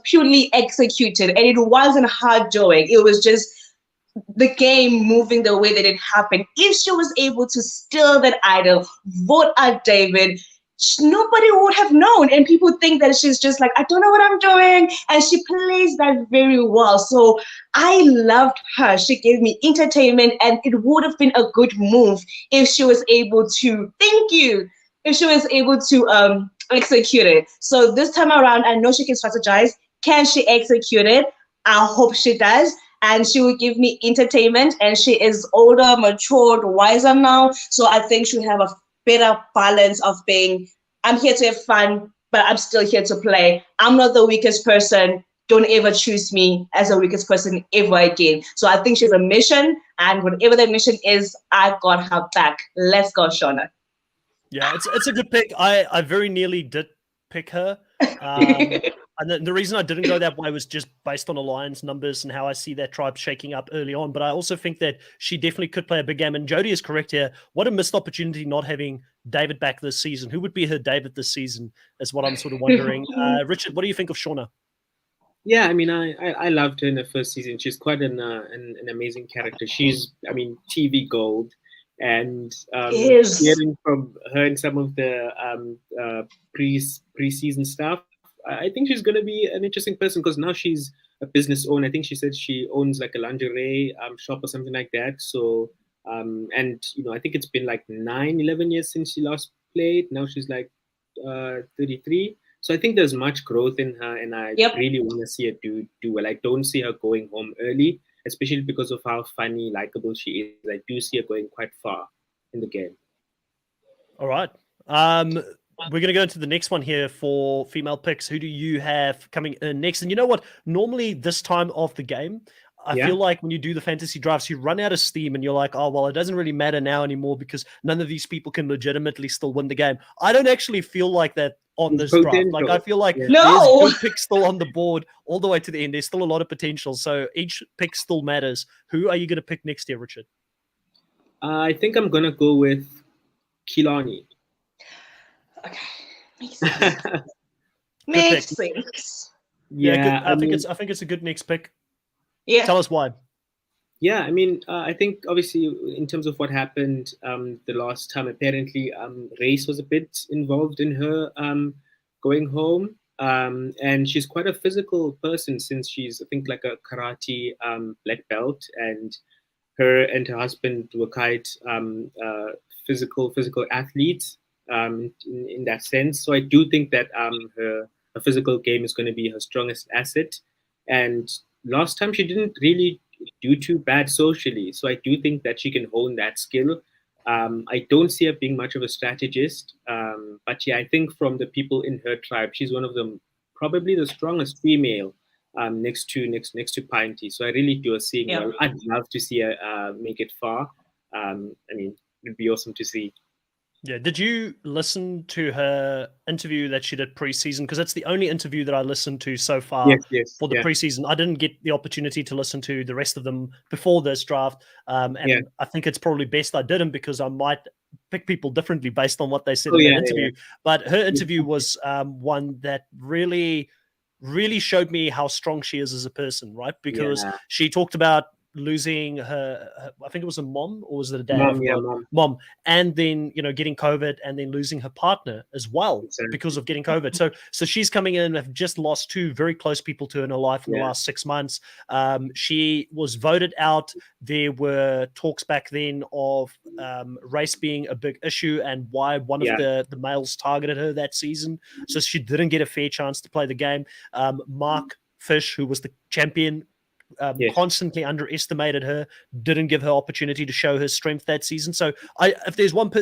purely executed, and it wasn't her doing. It was just the game moving the way that it happened. If she was able to steal that idol, vote out David, nobody would have known. And people think that she's just like, I don't know what I'm doing. And she plays that very well. So I loved her. She gave me entertainment, and it would have been a good move if she was able to, if she was able to execute it. So this time around, I know she can strategize. Can she execute it? I hope she does. And she will give me entertainment, and she is older, matured, wiser now. So I think she'll have a better balance of being, I'm here to have fun, but I'm still here to play. I'm not the weakest person. Don't ever choose me as the weakest person ever again. So I think she's a mission, and whatever that mission is, I got her back. Let's go, Shauna. Yeah, it's a good pick. I very nearly did pick her. And the reason I didn't go that way was just based on Alliance numbers and how I see that tribe shaking up early on. But I also think that she definitely could play a big game. And Jody is correct here. What a missed opportunity not having David back this season. Who would be her David this season is what I'm sort of wondering. Richard, what do you think of Shauna? Yeah, I mean, I loved her in the first season. She's quite an amazing character. She's, I mean, TV gold. And hearing from her in some of the pre-season stuff, I think she's going to be an interesting person, because now she's a business owner. I think she said she owns like a lingerie shop or something like that. So, and, you know, I think it's been like 11 years since she last played. Now she's like 33. So I think there's much growth in her, and I really want to see her do well. I don't see her going home early, especially because of how funny, likable she is. I do see her going quite far in the game. All right. We're going to go into the next one here for female picks. Who do you have coming in next? And you know what? Normally this time of the game, I feel like when you do the fantasy drafts, you run out of steam and you're like, oh, well, it doesn't really matter now anymore because none of these people can legitimately still win the game. I don't actually feel like that on this draft. Like, I feel like there's good picks still on the board all the way to the end. There's still a lot of potential. So each pick still matters. Who are you going to pick next year, Richard? I think I'm going to go with Kilani. Okay. Makes sense. Makes sense. Yeah, I think it's a good next pick. Yeah. Tell us why. Yeah, I mean, I think obviously in terms of what happened the last time, apparently race was a bit involved in her going home. And she's quite a physical person, since she's, I think, like a karate black belt, and her husband were quite physical athletes in that sense. So I do think that her physical game is going to be her strongest asset. And last time she didn't really do too bad socially. So I do think that she can hone that skill. I don't see her being much of a strategist. But yeah, I think from the people in her tribe, she's one of them, probably the strongest female next to Pinty. So I really do see. Well, I'd love to see her make it far. I mean, it'd be awesome to see. Yeah. Did you listen to her interview that she did preseason? Because it's the only interview that I listened to so far for the preseason. I didn't get the opportunity to listen to the rest of them before this draft. And I think it's probably best I didn't, because I might pick people differently based on what they said in that interview. But her interview was one that really showed me how strong she is as a person, right? Because she talked about losing her, I think it was a mom, or was it a dad? Mom. And then, getting COVID, and then losing her partner as well because of getting COVID. So she's coming in and have just lost two very close people to her in her life in the last 6 months. She was voted out. There were talks back then of race being a big issue, and why one of the males targeted her that season. So she didn't get a fair chance to play the game. Mark Fish, who was the champion, Yes. constantly underestimated her, didn't give her opportunity to show her strength that season. So if there's one,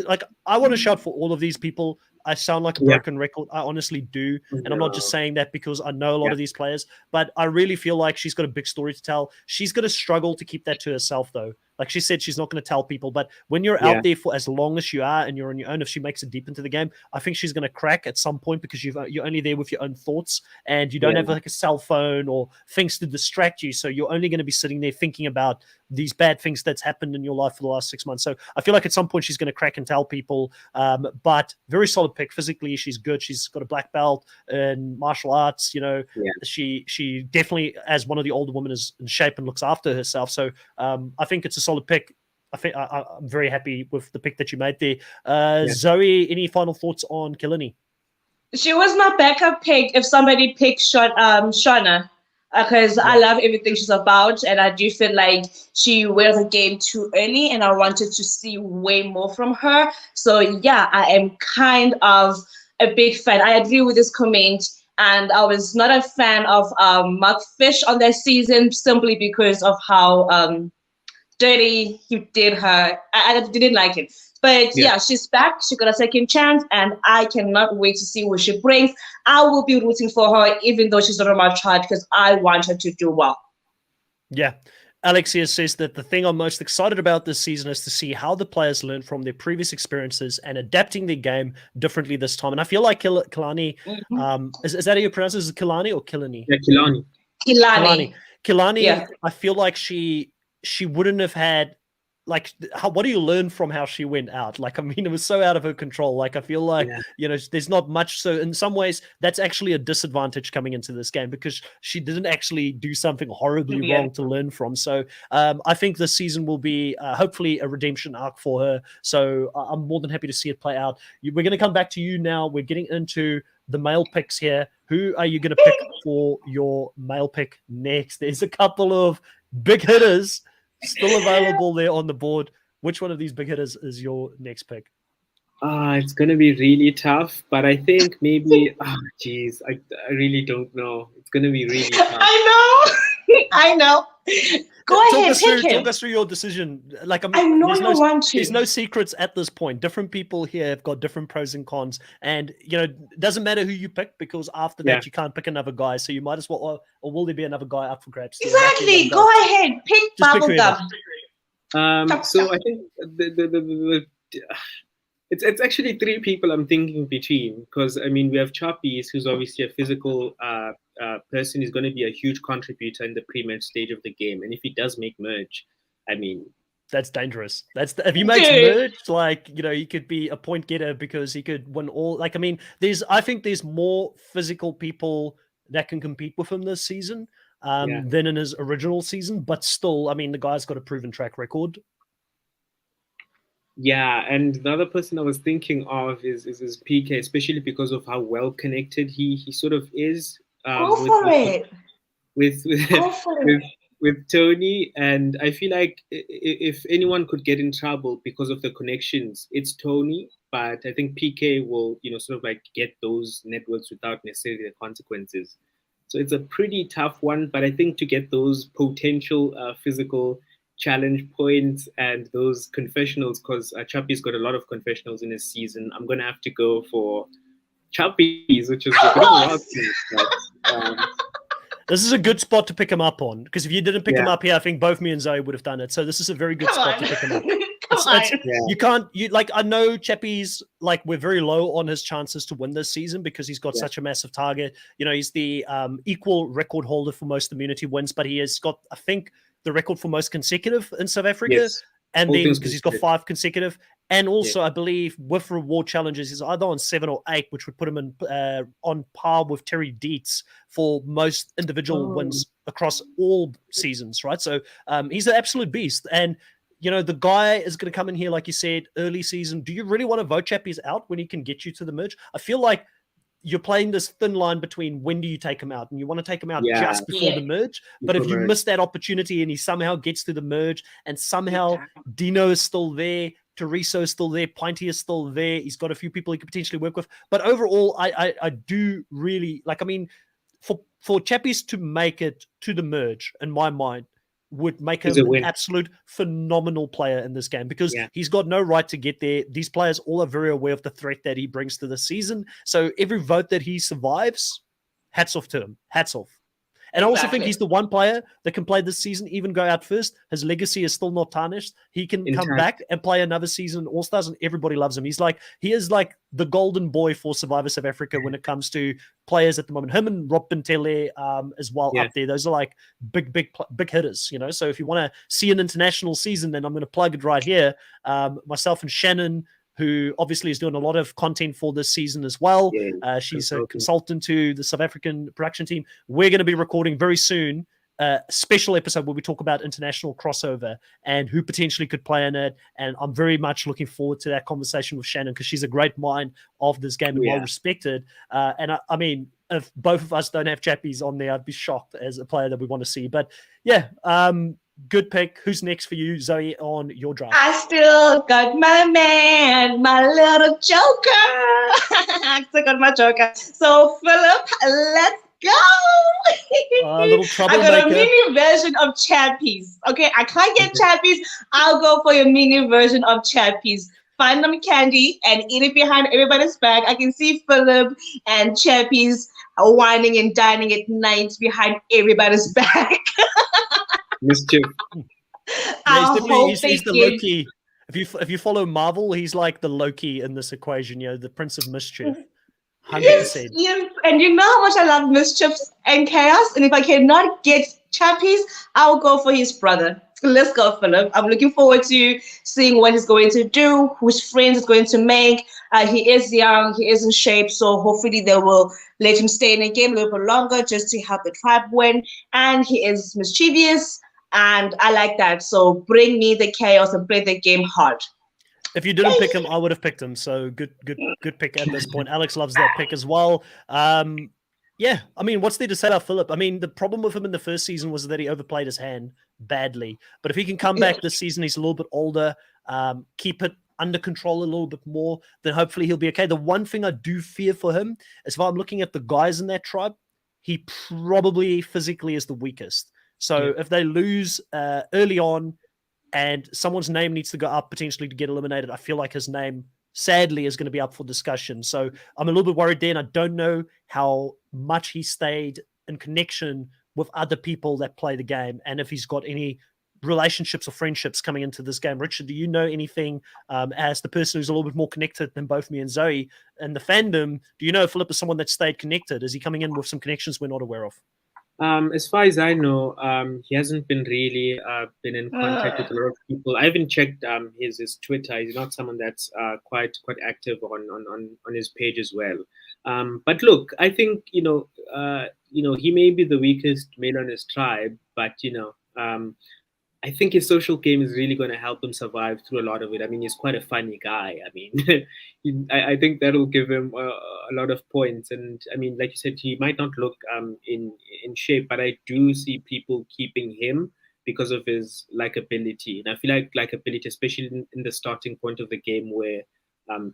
I want to shout for all of these people. I sound like a broken record. I honestly do. And I'm not just saying that because I know a lot of these players, but I really feel like she's got a big story to tell. She's going to struggle to keep that to herself, though. Like she said, she's not going to tell people, but when you're out there for as long as you are and you're on your own, if she makes it deep into the game, I think she's going to crack at some point because you're only there with your own thoughts and you don't have like a cell phone or things to distract you. So you're only going to be sitting there thinking about these bad things that's happened in your life for the last 6 months. So I feel like at some point she's going to crack and tell people, but very solid pick. Physically, she's good. She's got a black belt in martial arts. She definitely, as one of the older women, is in shape and looks after herself. So I think it's a solid pick. I think I'm very happy with the pick that you made there. Zoe, any final thoughts on Kilini? She was my backup pick if somebody picked Shauna, because I love everything she's about, and I do feel like she wears the game too early, and I wanted to see way more from her. So yeah, I am kind of a big fan. I agree with this comment, and I was not a fan of Mark Fish on that season simply because of how dirty he did her. I didn't like it. But yeah, she's back. She got a second chance, and I cannot wait to see what she brings. I will be rooting for her, even though she's not on my chart, because I want her to do well. Yeah. Alexia says that the thing I'm most excited about this season is to see how the players learn from their previous experiences and adapting their game differently this time. And I feel like Kilani, is that how you pronounce it? Is it Kilani or Kilani? Yeah, Kilani. Kilani, I feel like she wouldn't have had, like, what do you learn from how she went out? Like, I mean, it was so out of her control. Like, I feel like, there's not much. So in some ways, that's actually a disadvantage coming into this game because she didn't actually do something horribly wrong to learn from. So I think this season will be hopefully a redemption arc for her. So I'm more than happy to see it play out. We're going to come back to you now. We're getting into the male picks here. Who are you going to pick for your male pick next? There's a couple of big hitters still available there on the board. Which one of these big hitters is your next pick? It's going to be really tough, but I think maybe, I really don't know. It's going to be really tough. I know. Go ahead, pick him. Talk us through your decision. Like, I know you want to. There's no secrets at this point. Different people here have got different pros and cons, and it doesn't matter who you pick because after that you can't pick another guy. So you might as well, or will there be another guy up for grabs? Exactly. Go ahead, pick Bubblegum. So I think it's actually three people I'm thinking between because I mean we have Choppies, who's obviously a physical person. Is going to be a huge contributor in the pre-match stage of the game, and if he does make merge, I mean that's dangerous. If he makes merge, like he could be a point getter because he could win all. Like I mean, I think there's more physical people that can compete with him this season than in his original season, but still, I mean, the guy's got a proven track record. Yeah, and the other person I was thinking of is PK, especially because of how well connected he sort of is. With Tony, and I feel like if anyone could get in trouble because of the connections, it's Tony. But I think PK will, sort of like get those networks without necessarily the consequences. So it's a pretty tough one, but I think to get those potential physical challenge points and those confessionals, because Chappie's got a lot of confessionals in his season, I'm going to have to go for Chappies, which is a bit of a wild. This is a good spot to pick him up on, because if you didn't pick him up here, I think both me and Zoe would have done it. So this is a very good spot to pick him up. I know Chappie's, we're very low on his chances to win this season because he's got such a massive target. He's the equal record holder for most immunity wins, but he has got, I think, the record for most consecutive in South Africa. Yes. And then because he's got 5 consecutive. And also, I believe with reward challenges, he's either on 7 or 8, which would put him in on par with Terry Dietz for most individual wins across all seasons, right? So he's an absolute beast. And, the guy is going to come in here, like you said, early season. Do you really want to vote Chappies out when he can get you to the merge? I feel like you're playing this thin line between when do you take him out, and you want to take him out just before the merge. But if you miss that opportunity and he somehow gets to the merge and somehow Dino is still there, Teresa is still there, Pointy is still there, he's got a few people he could potentially work with. But overall, I do really for Chappies to make it to the merge, in my mind, would make He's him a an win. absolute phenomenal player in this game, because Yeah. he's got no right to get there. These players all are very aware of the threat that he brings to the season. So every vote that he survives, hats off to him. Hats off. And I also think he's the one player that can play this season, even go out first. His legacy is still not tarnished. He can come back and play another season in All-Stars, and everybody loves him. He is like the golden boy for Survivor South Africa when it comes to players at the moment. Him and Rob Bentele as well up there. Those are like big hitters, you know. So if you want to see an international season, then I'm going to plug it right here. Myself and Shannon, who obviously is doing a lot of content for this season as well. She's a consultant to the South African production team. We're going to be recording very soon a special episode where we talk about international crossover and who potentially could play in it. And I'm very much looking forward to that conversation with Shannon, because she's a great mind of this game and well respected. And I mean, if both of us don't have Chappies on there, I'd be shocked as a player that we want to see. But yeah, good pick. Who's next for you, Zoe, on your draft? I still got my man, my little joker. I still got my joker. So, Philip, let's go. A little troublemaker. I got a mini version of Chappies. Okay, I can't get Chappies. I'll go for your mini version of Chappies. Find them candy and eat it behind everybody's back. I can see Philip and Chappies whining and dining at night behind everybody's back. Mischief. He's the Loki. If you follow Marvel, he's like the Loki in this equation, you know, the Prince of Mischief. 100%. Yes, and you know how much I love mischief and chaos. And if I cannot get Chappies, I'll go for his brother. Let's go, Philip. I'm looking forward to seeing what he's going to do, whose friends he's going to make. He is young, he is in shape, so hopefully they will let him stay in the game a little bit longer just to help the tribe win. And he is mischievous, and I like that. So bring me the chaos and play the game hard. If you didn't pick him, I would have picked him. So good pick at this point. Alex loves that pick as well. Yeah, I mean, what's there to say about Philip? I mean, the problem with him in the first season was that he overplayed his hand badly. But if he can come back this season, he's a little bit older, keep it under control a little bit more, then hopefully he'll be okay. The one thing I do fear for him is, if I'm looking at the guys in that tribe, he probably physically is the weakest. So if they lose early on and someone's name needs to go up potentially to get eliminated, I feel like his name sadly is going to be up for discussion. So I'm a little bit worried there, and I don't know how much he stayed in connection with other people that play the game, and if he's got any relationships or friendships coming into this game. Richard, do you know anything as the person who's a little bit more connected than both me and Zoe and the fandom? Do you know if Philip is someone that stayed connected? Is he coming in with some connections we're not aware of? As far as I know, he hasn't been really been in contact with a lot of people. I haven't checked his Twitter. He's not someone that's quite active on his page as well. But look, I think he may be the weakest male on his tribe, but I think his social game is really going to help him survive through a lot of it. I mean, he's quite a funny guy. I mean, I think that'll give him a lot of points. And I mean, like you said, he might not look in shape, but I do see people keeping him because of his likability. And I feel like likability, especially in the starting point of the game where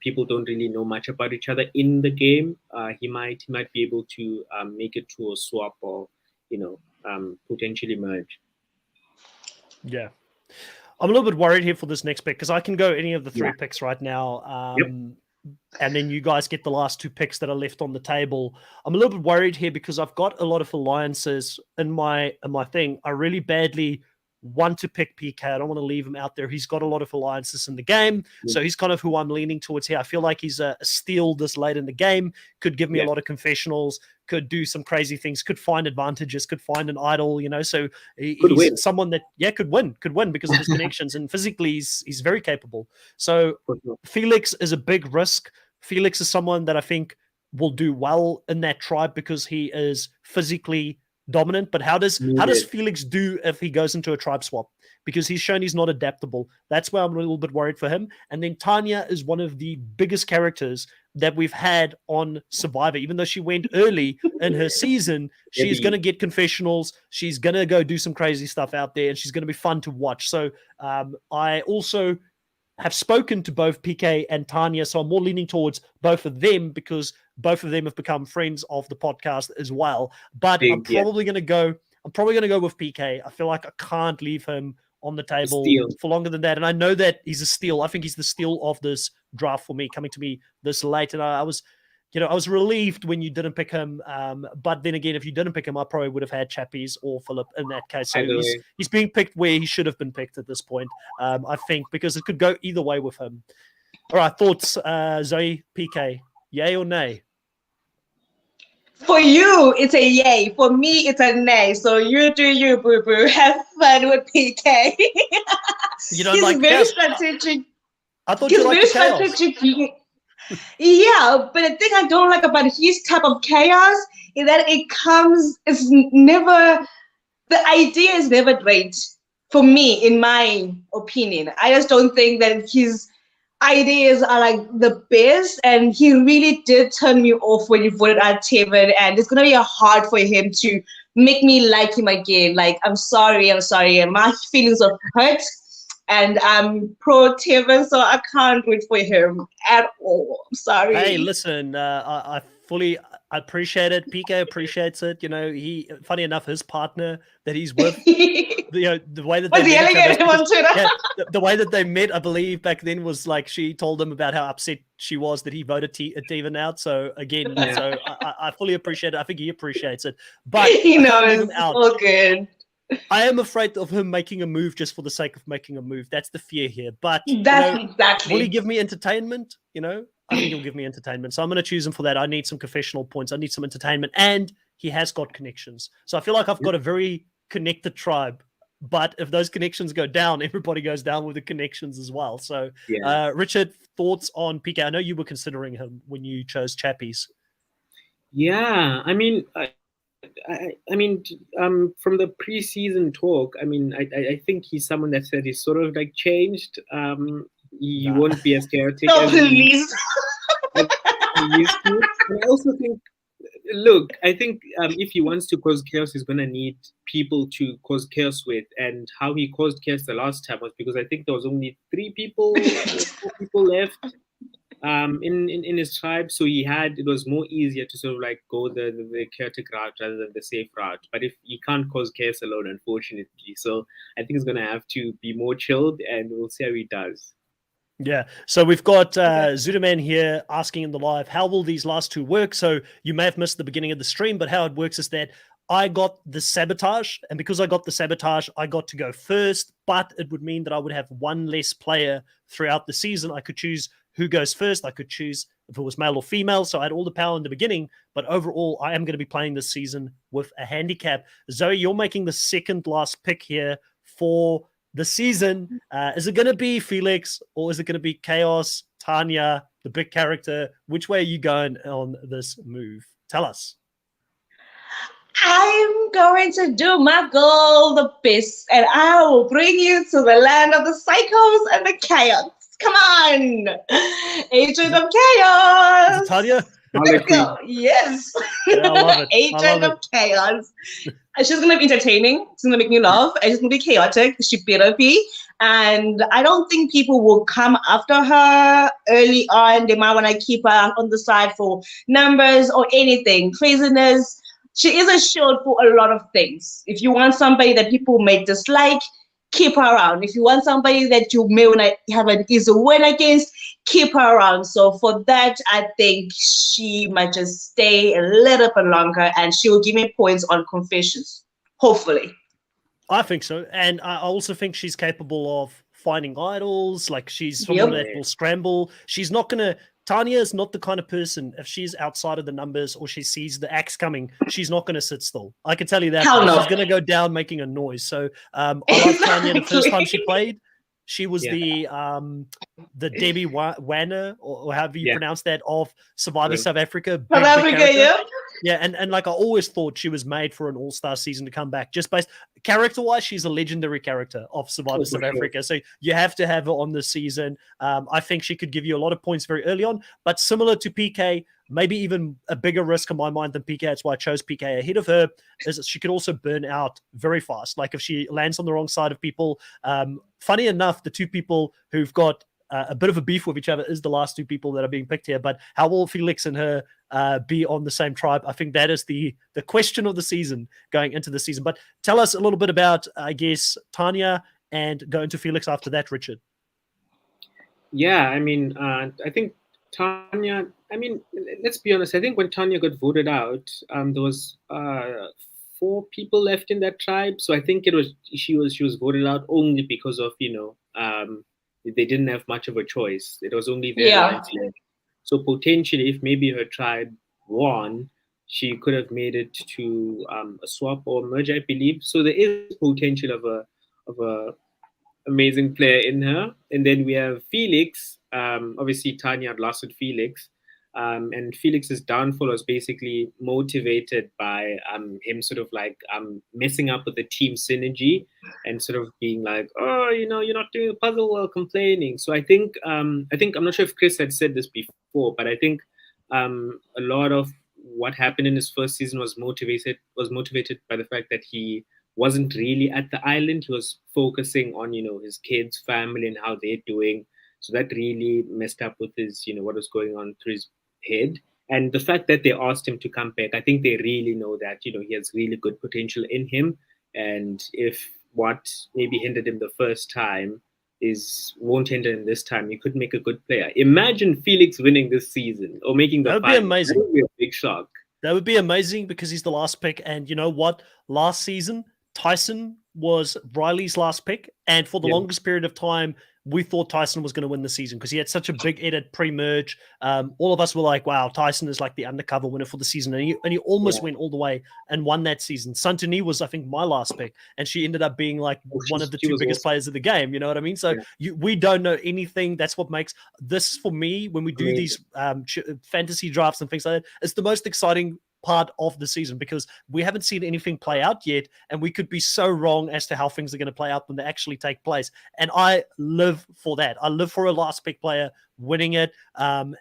people don't really know much about each other in the game, he might be able to make it to a swap or potentially merge. Yeah. I'm a little bit worried here for this next pick, because I can go any of the three picks right now. And then you guys get the last two picks that are left on the table. I'm a little bit worried here because I've got a lot of alliances in my thing. I really badly want to pick PK. I don't want to leave him out there. He's got a lot of alliances in the game. So he's kind of who I'm leaning towards here. I feel like he's a steal this late in the game, could give me a lot of confessionals, could do some crazy things, could find advantages, could find an idol, so he's someone that could win because of his connections, and physically he's very capable. So Felix is a big risk. Felix is someone that I think will do well in that tribe because he is physically dominant. But how does Felix do if he goes into a tribe swap? Because he's shown he's not adaptable. That's where I'm a little bit worried for him. And then Tanya is one of the biggest characters that we've had on Survivor. Even though she went early in her season, she's going to get confessionals. She's going to go do some crazy stuff out there, and she's going to be fun to watch. So I also have spoken to both PK and Tanya, so I'm more leaning towards both of them because both of them have become friends of the podcast as well. But I'm probably going to go. I'm probably going to go with PK. I feel like I can't leave him on the table for longer than that. And I know that he's a steal. I think he's the steal of this draft for me, coming to me this late. And I was relieved when you didn't pick him. But then again, if you didn't pick him, I probably would have had Chappies or Philip in that case. So he's being picked where he should have been picked at this point, I think, because it could go either way with him. All right, thoughts, Zoe, PK, yay or nay? For you, it's a yay. For me, it's a nay. So you do you, boo-boo. Have fun with PK. You don't he's like very chaos. Strategic. I thought you liked the strategic. Yeah, but the thing I don't like about his type of chaos is that it's never, the idea is never great for me, in my opinion. I just don't think that his ideas are like the best, and he really did turn me off when he voted out Tevin, and it's gonna be hard for him to make me like him again. Like, I'm sorry, and my feelings are hurt, and I'm pro Tevin, so I can't root for him at all. I'm sorry. Hey, listen, I fully appreciate it. PK appreciates it. You know, funny enough, his partner that he's with, the way that they met each other, the way that they met, I believe back then was like she told him about how upset she was that he voted Tevin out. So again, so I fully appreciate it. I think he appreciates it, but he knows it's all good. I am afraid of him making a move just for the sake of making a move. That's the fear here. But exactly. Will he give me entertainment? You know, I think he'll give me entertainment. So I'm going to choose him for that. I need some confessional points. I need some entertainment, and he has got connections. So I feel like I've got a very connected tribe. But if those connections go down, everybody goes down with the connections as well. So, Richard, thoughts on PK? I know you were considering him when you chose Chappies. Yeah, I mean, from the preseason talk, I think he's someone that said he's sort of like changed. He won't be as chaotic as he used to. And I also think, look, I think if he wants to cause chaos, he's going to need people to cause chaos with. And how he caused chaos the last time was because I think there was only 4 people left in his tribe, so it was more easier to sort of like go the chaotic route rather than the safe route. But if he can't cause chaos alone, unfortunately, so I think he's gonna have to be more chilled, and we'll see how he does. Yeah, so we've got Zudaman here asking in the live, how will these last 2 work? So you may have missed the beginning of the stream, but how it works is that I got the sabotage, and because I got the sabotage, I got to go first, but it would mean that I would have 1 less player throughout the season. I could choose who goes first. I could choose if it was male or female, so I had all the power in the beginning, but overall, I am going to be playing this season with a handicap. Zoe, you're making the second last pick here for the season. Is it going to be Felix, or is it going to be Chaos, Tanya, the big character? Which way are you going on this move? Tell us. I'm going to do my goal the best, and I will bring you to the land of the psychos and the chaos. Come on, Agent of Chaos. Is it Tanya? Let's go. Yes. Yeah, I love it. Agent of Chaos. She's going to be entertaining. She's going to make me laugh. And she's going to be chaotic. She better be. And I don't think people will come after her early on. They might want to keep her on the side for numbers or anything. Craziness. She is a shield for a lot of things. If you want somebody that people may dislike, keep her around. If you want somebody that you may want to have an easy win against, keep her around. So for that, I think she might just stay a little bit longer, and she will give me points on confessions, hopefully. I think so. And I also think she's capable of finding idols. Like, she's someone that will scramble. She's not going to... Tanya is not the kind of person, if she's outside of the numbers or she sees the axe coming, she's not going to sit still. I can tell you that. No. She's going to go down making a noise. So I love Tanya the first time she played. She was the Debbie Wanner, or however you pronounce that, of Survivor South Africa. South Africa, yeah. Yeah, and like, I always thought she was made for an all-star season to come back. Just based character-wise, she's a legendary character of Survivor South Africa. So you have to have her on this season. I think she could give you a lot of points very early on, but similar to PK, maybe even a bigger risk in my mind than PK. That's why I chose PK ahead of her, is that she could also burn out very fast. Like, if she lands on the wrong side of people. Funny enough, the 2 people who've got a bit of a beef with each other is the last two people that are being picked here. But how will Felix and her be on the same tribe? I think that is the question of the season going into the season. But tell us a little bit about, I guess, Tanya, and go into Felix after that, Richard. Yeah, I mean, I think Tanya. I mean, let's be honest. I think when Tanya got voted out, there was 4 people left in that tribe. So I think she was voted out only because of they didn't have much of a choice. It was only their Yeah. alliance left. So potentially, if maybe her tribe won, she could have made it to a swap or merge, I believe. So there is potential of a amazing player in her. And then we have Felix. Obviously, Tanya had lost with Felix. And Felix's downfall was basically motivated by him sort of like messing up with the team synergy and sort of being like, oh, you're not doing the puzzle well, complaining. So I think I'm not sure if Chris had said this before, but I think a lot of what happened in his first season was motivated by the fact that he wasn't really at the island. He was focusing on his kids, family, and how they're doing. So that really messed up with his what was going on through his head. And the fact that they asked him to come back, I think they really know that he has really good potential in him. And if what maybe hindered him the first time won't hinder him this time, he could make a good player. Imagine Felix winning this season or making the That would be final. amazing. That would be a big shock. That would be amazing because he's the last pick. And you know what? Last season, Tyson was Riley's last pick. And for the longest period of time, we thought Tyson was going to win the season because he had such a big edit pre-merge. All of us were like, wow, Tyson is like the undercover winner for the season. And he almost went all the way and won that season. Santini was, I think, my last pick. And she ended up being like one of the 2 biggest players of the game. You know what I mean? So we don't know anything. That's what makes this, for me, when we do these fantasy drafts and things like that, it's the most exciting part of the season because we haven't seen anything play out yet, and we could be so wrong as to how things are going to play out when they actually take place. And I live for that. I live for a last pick player winning it. And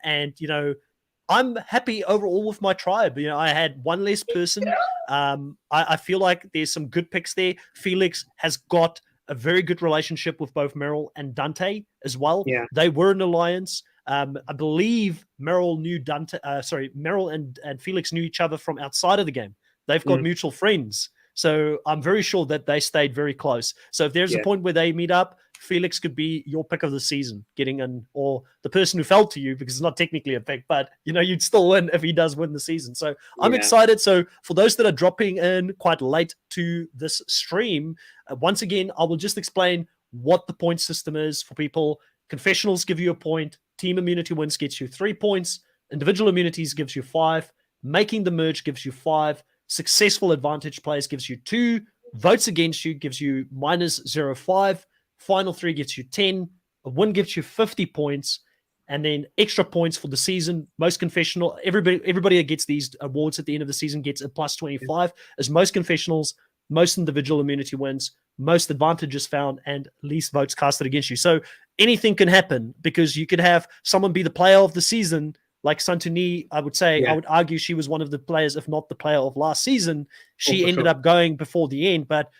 I'm happy overall with my tribe. I had one less person. I feel like there's some good picks there. Felix has got a very good relationship with both Meryl and Dante as well. Yeah. They were an alliance. I believe Meryl knew Dante. Meryl and Felix knew each other from outside of the game. They've got mutual friends, so I'm very sure that they stayed very close. So if there's a point where they meet up, Felix could be your pick of the season, getting in, or the person who fell to you because it's not technically a pick, but you'd still win if he does win the season. So I'm excited. So for those that are dropping in quite late to this stream, once again, I will just explain what the point system is for people. Confessionals give you a point. Team immunity wins gets you 3 points. Individual immunities gives you 5. Making the merge gives you 5. Successful advantage plays gives you 2. Votes against you gives you minus 0.5. Final 3 gets you 10. A win gives you 50 points. And then extra points for the season. Most confessional, everybody that gets these awards at the end of the season gets a plus 25. As most confessionals, most individual immunity wins, most advantages found, and least votes casted against you. So anything can happen because you could have someone be the player of the season, like Santini. I would say, I would argue she was one of the players, if not the player of last season. She ended up going before the end, but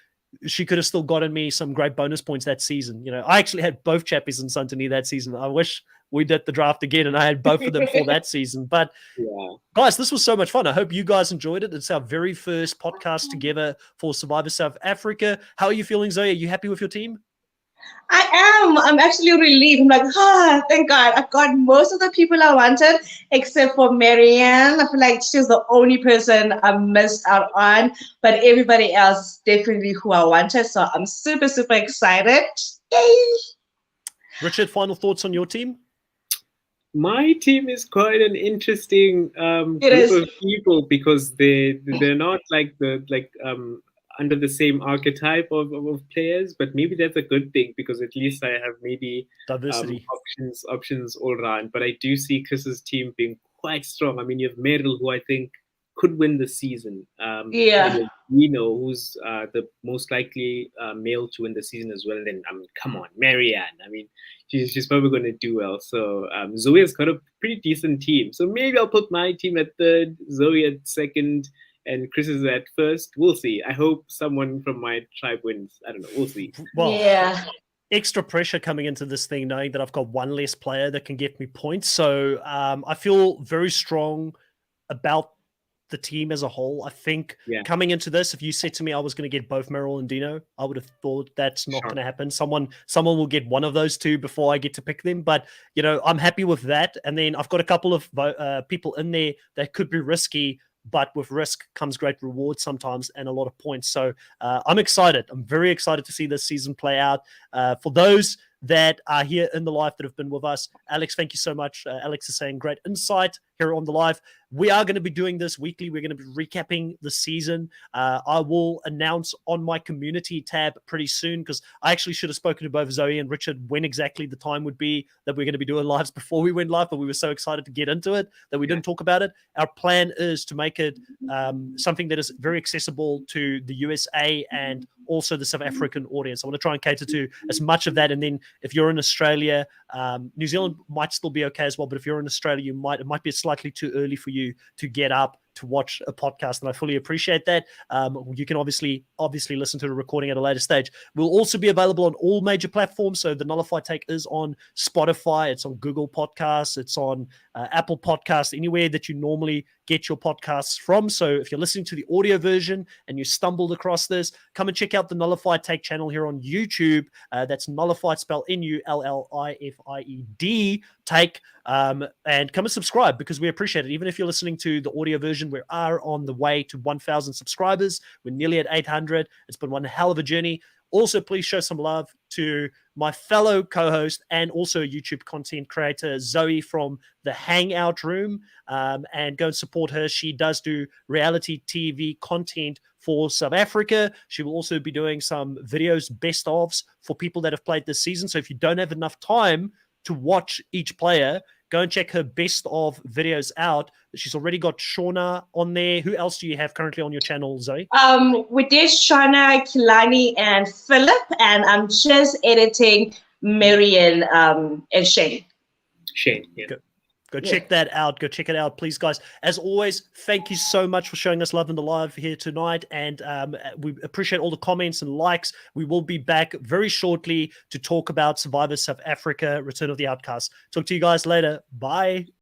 she could have still gotten me some great bonus points that season. I actually had both Chappies and Santini that season. I wish we did the draft again and I had both of them for that season. But guys, this was so much fun. I hope you guys enjoyed it. It's our very first podcast together for Survivor South Africa. How are you feeling, Zoe? Are you happy with your team? I am. I'm actually relieved. I'm like, thank God. I've got most of the people I wanted, except for Marianne. I feel like she's the only person I missed out on, but everybody else is definitely who I wanted. So I'm super, super excited. Yay! Richard, final thoughts on your team? My team is quite an interesting group of people because they're not like under the same archetype of players, but maybe that's a good thing because at least I have maybe diversity options all around. But I do see Chris's team being quite strong. I mean, you have Meryl, who I think could win the season. Nino, who's the most likely male to win the season as well. And then, come on, Marianne. I mean, she's probably going to do well. So Zoe has got a pretty decent team. So maybe I'll put my team at third, Zoe at second, and Chris is at first. We'll see. I hope someone from my tribe wins. I don't know. We'll see. Well, extra pressure coming into this thing, knowing that I've got one less player that can get me points. So I feel very strong about the team as a whole. I think Yeah. coming into this, if you said to me I was going to get both Merrill and Dino, I would have thought that's not Sure. going to happen. Someone will get one of those two before I get to pick them. But I'm happy with that. And then I've got a couple of people in there that could be risky, but with risk comes great reward sometimes and a lot of points. So I'm excited. I'm very excited to see this season play out. For those that are here in the live that have been with us, Alex, thank you so much. Alex is saying great insight here on the live. We are going to be doing this weekly. We're going to be recapping the season. I will announce on my community tab pretty soon, because I actually should have spoken to both Zoe and Richard when exactly the time would be that we're going to be doing lives before we went live, but we were so excited to get into it that we didn't talk about it. Our plan is to make it something that is very accessible to the USA and also the South African audience. I want to try and cater to as much of that. And then if you're in Australia, New Zealand might still be okay as well, but if you're in Australia, it might be slightly too early for you to get up to watch a podcast, and I fully appreciate that. You can obviously listen to the recording at a later stage. We'll also be available on all major platforms. So the Nullified Take is on Spotify, it's on Google Podcasts, it's on Apple Podcasts, anywhere that you normally get your podcasts from. So if you're listening to the audio version and you stumbled across this, come and check out the Nullified Take channel here on YouTube. That's Nullified, spelled Nullified Take. And come and subscribe, because we appreciate it. Even if you're listening to the audio version, we are on the way to 1,000 subscribers. We're nearly at 800. It's been one hell of a journey. Also, please show some love to my fellow co-host and also YouTube content creator, Zoe from the Hangout Room, and go and support her. She does do reality TV content for South Africa. She will also be doing some videos, best ofs, for people that have played this season. So if you don't have enough time to watch each player, go and check her best of videos out. She's already got Shauna on there. Who else do you have currently on your channel, Zoe? We did Shauna, Kilani, and Philip, and I'm just editing Marion and Shane. Shane, yeah. Go check that out. Go check it out, please, guys. As always, thank you so much for showing us love in the live here tonight. And we appreciate all the comments and likes. We will be back very shortly to talk about Survivor South Africa, Return of the Outcasts. Talk to you guys later. Bye.